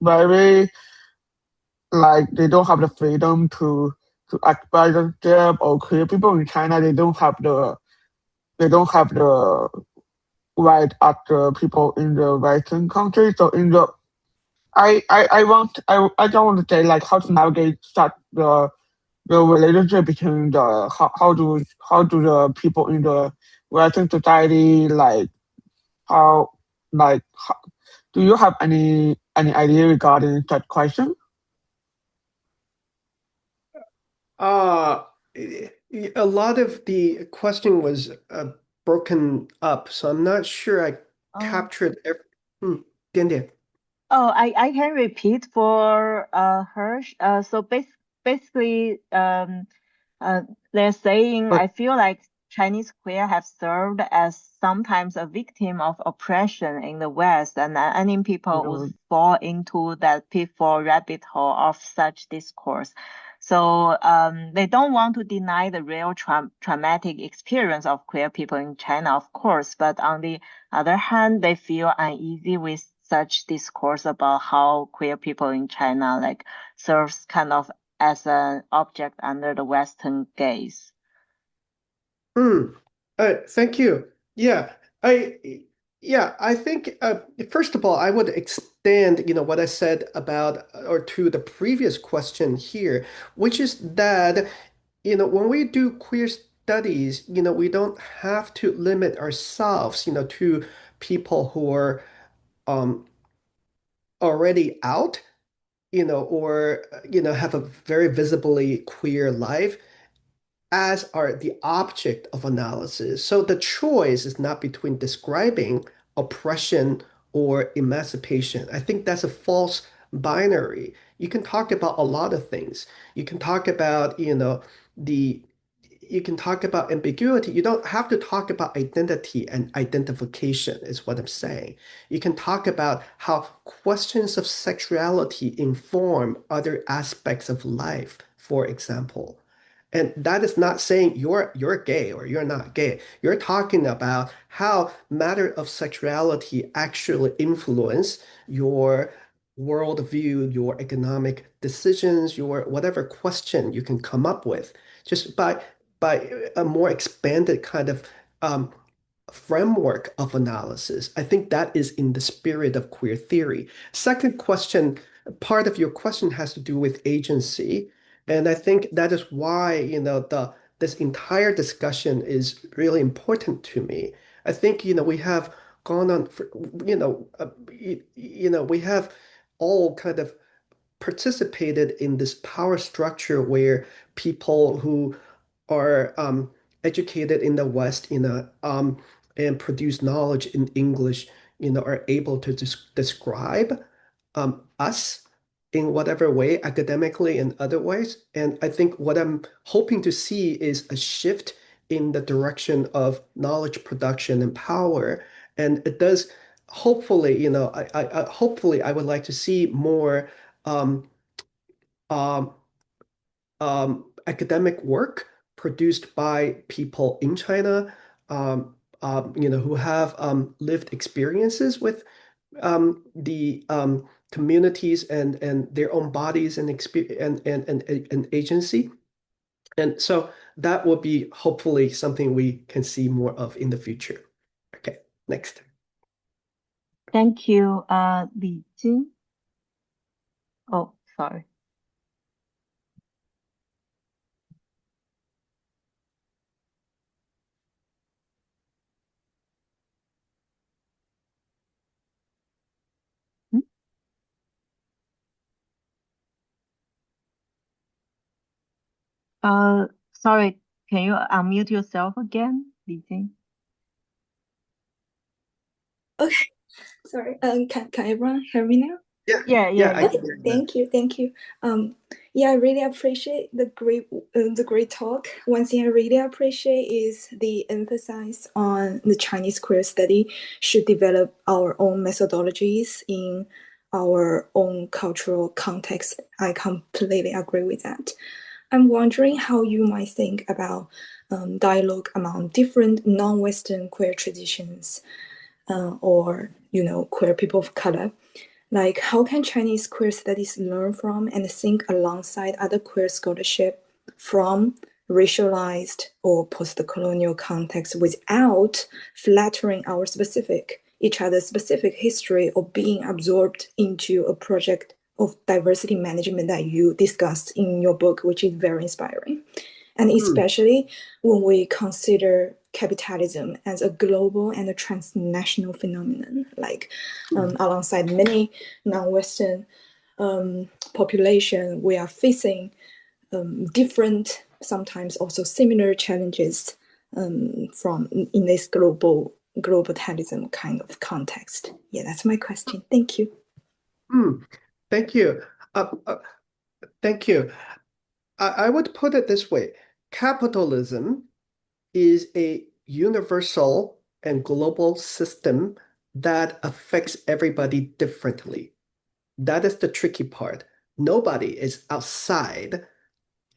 very like they don't have the freedom to express themselves, or queer people in China they don't have the right as the people in the Western country. So in the I don't want to say like how to navigate such the relationship between the how do the people in the Western society like how like how, do you have any idea regarding that question? Uh, a lot of the question was broken up, so I'm not sure I Oh. captured every. 点点。Oh, I can repeat for her. So basically, they're saying But I feel like Chinese queer have served as sometimes a victim of oppression in the West, and any you people would know, fall into that pitfall rabbit hole of such discourse. So they don't want to deny the real traumatic experience of queer people in China, of course, but on the other hand, they feel uneasy with such discourse about how queer people in China like serves kind of as an object under the Western gaze. Mm. Thank you. Yeah, I think first of all, I would extend, what I said about or to the previous question here, which is that, when we do queer studies, we don't have to limit ourselves, to people who are um already out, or have a very visibly queer life as are the object of analysis. So the choice is not between describing oppression or emancipation. I think that's a false binary. You can talk about a lot of things. You can talk about, the you can talk about ambiguity. You don't have to talk about identity and identification, is what I'm saying. You can talk about how questions of sexuality inform other aspects of life, for example. And that is not saying you're gay or you're not gay. You're talking about how matter of sexuality actually influence your worldview, your economic decisions, your whatever question you can come up with, just by a more expanded kind of um, framework of analysis. I think that is in the spirit of queer theory. Second question, part of your question has to do with agency. And I think that is why, this entire discussion is really important to me. I think, we have gone on for, we have all kind of participated in this power structure where people who are educated in the West, and produce knowledge in English, are able to describe us in whatever way, academically and other ways. And I think what I'm hoping to see is a shift in the direction of knowledge production and power. And it does hopefully, hopefully I would like to see more um, um, academic work produced by people in China, who have lived experiences with the communities and their own bodies and experience and agency. And so that will be hopefully something we can see more of in the future. Okay, next. Thank you, Li Jing. Oh, sorry. Hmm? Sorry, can you unmute yourself again, Li Jing? Okay, sorry. Can everyone hear me now? Yeah, Yeah, yeah, yeah, I yeah. can Okay, hear you. thank you. Yeah, I really appreciate the great talk. One thing I really appreciate is the emphasis on the Chinese queer study should develop our own methodologies in our own cultural context. I completely agree with that. I'm wondering how you might think about dialogue among different non-Western queer traditions, or queer people of color. Like, how can Chinese queer studies learn from and think alongside other queer scholarship from racialized or post-colonial contexts without flattering each other's specific history or being absorbed into a project of diversity management that you discussed in your book, which is very inspiring. And especially when we consider capitalism as a global and a transnational phenomenon, like alongside many non-Western population, we are facing different, sometimes also similar challenges from in this globalism kind of context. Yeah, that's my question. Thank you. Thank you. Thank you. I would put it this way. Capitalism is a universal and global system that affects everybody differently. That is the tricky part. Nobody is outside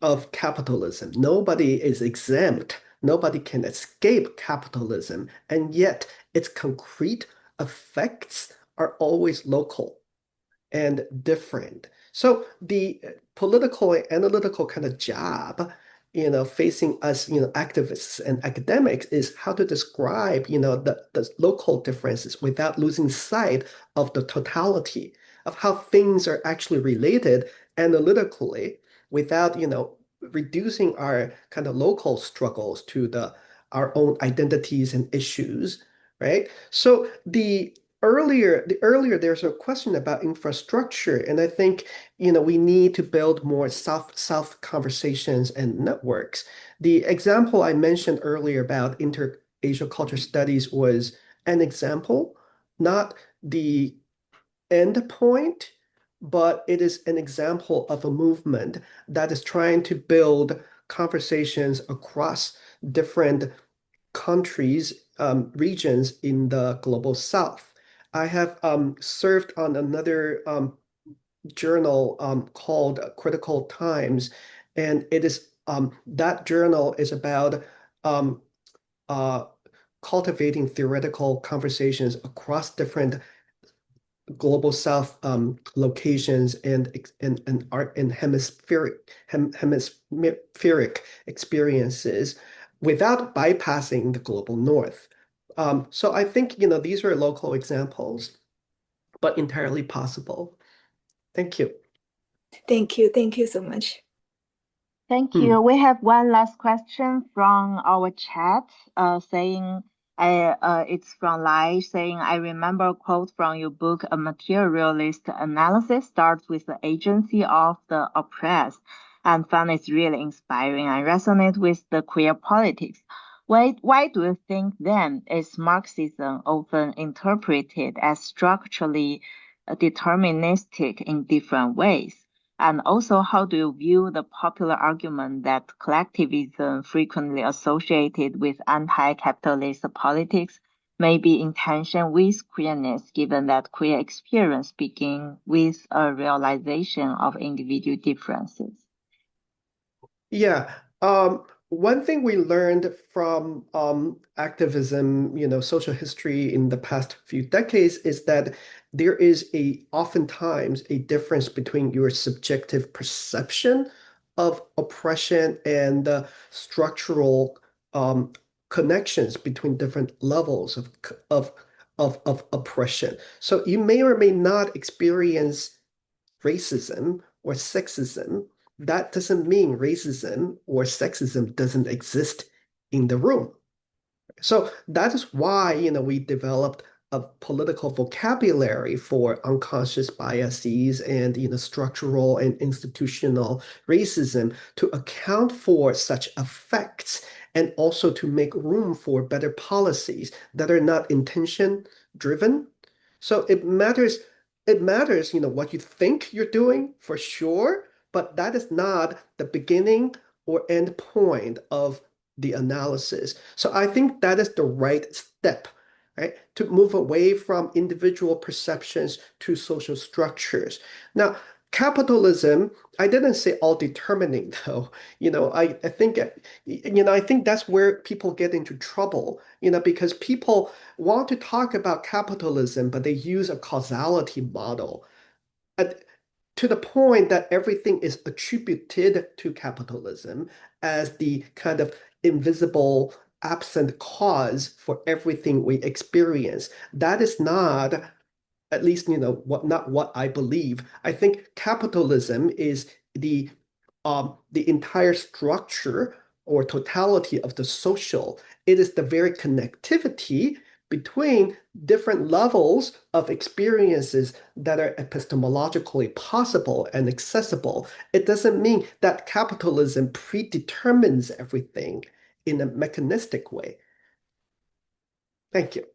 of capitalism. Nobody is exempt. Nobody can escape capitalism. And yet its concrete effects are always local and different. So the political and analytical kind of job, facing us, activists and academics is how to describe, the local differences without losing sight of the totality of how things are actually related analytically without, reducing our kind of local struggles to our own identities and issues, right? So the earlier there's a question about infrastructure, and I think we need to build more south conversations and networks. The example I mentioned earlier about inter-Asia culture studies was an example, not the end point, but it is an example of a movement that is trying to build conversations across different countries, regions in the global south. I have served on another journal called Critical Times, and it is that journal is about um, uh, cultivating theoretical conversations across different global south locations and art and hemispheric experiences without bypassing the global north. So I think these are local examples, but entirely possible. Thank you. Thank you. Thank you so much. Thank you. We have one last question from our chat, saying, it's from Lai, saying, I remember a quote from your book, a materialist analysis starts with the agency of the oppressed, and found it really inspiring and resonate with the queer politics. Why do you think then is Marxism often interpreted as structurally deterministic in different ways? And also, how do you view the popular argument that collectivism, frequently associated with anti-capitalist politics, may be in tension with queerness, given that queer experience begins with a realization of individual differences? Yeah. One thing we learned from activism, social history in the past few decades is that there is oftentimes a difference between your subjective perception of oppression and the structural connections between different levels of oppression. So you may or may not experience racism or sexism. That doesn't mean racism or sexism doesn't exist in the room. So that is why, we developed a political vocabulary for unconscious biases and, structural and institutional racism to account for such effects and also to make room for better policies that are not intention driven. So it matters, what you think you're doing for sure, but that is not the beginning or end point of the analysis. So I think that is the right step, right? To move away from individual perceptions to social structures. Now, Capitalism, I didn't say all determining though. I think I think that's where people get into trouble, because people want to talk about capitalism, but they use a causality model at, to the point that everything is attributed to capitalism as the kind of invisible, absent cause for everything we experience. That is not, at least, not what I believe. I think capitalism is the entire structure or totality of the social. It is the very connectivity between different levels of experiences that are epistemologically possible and accessible. It doesn't mean that capitalism predetermines everything in a mechanistic way. Thank you.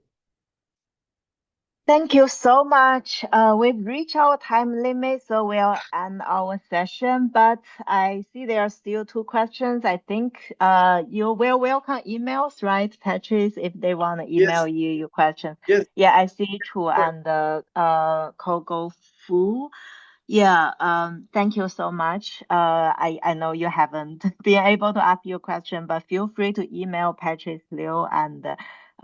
Thank you so much. We've reached our time limit, so we'll end our session. But I see there are still 2 questions. I think you will welcome emails, right, Patrice, if they want to email Yes, you your question. yes, Yeah, I see Chu sure. and Kogo Fu. Yeah, thank you so much. I know you haven't been able to ask your question, but feel free to email Petrus Liu, and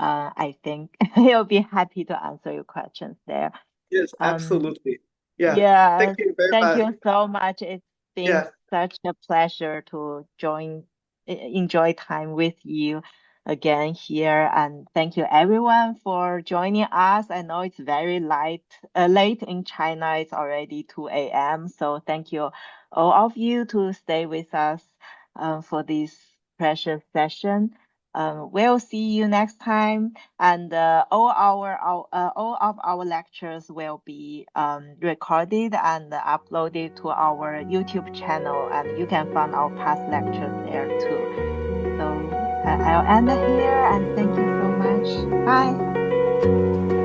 I think he'll be happy to answer your questions there. Yes, Um, absolutely. Yeah. Thank Yes, you very thank much. you so much. It's been Yeah. such a pleasure to enjoy time with you again here. And thank you everyone for joining us. I know it's very late in China. It's already 2 a.m. So thank you all of you to stay with us for this precious session. We'll see you next time, and all of our lectures will be recorded and uploaded to our YouTube channel, and you can find our past lectures there too. So I'll end here, and thank you so much. Bye.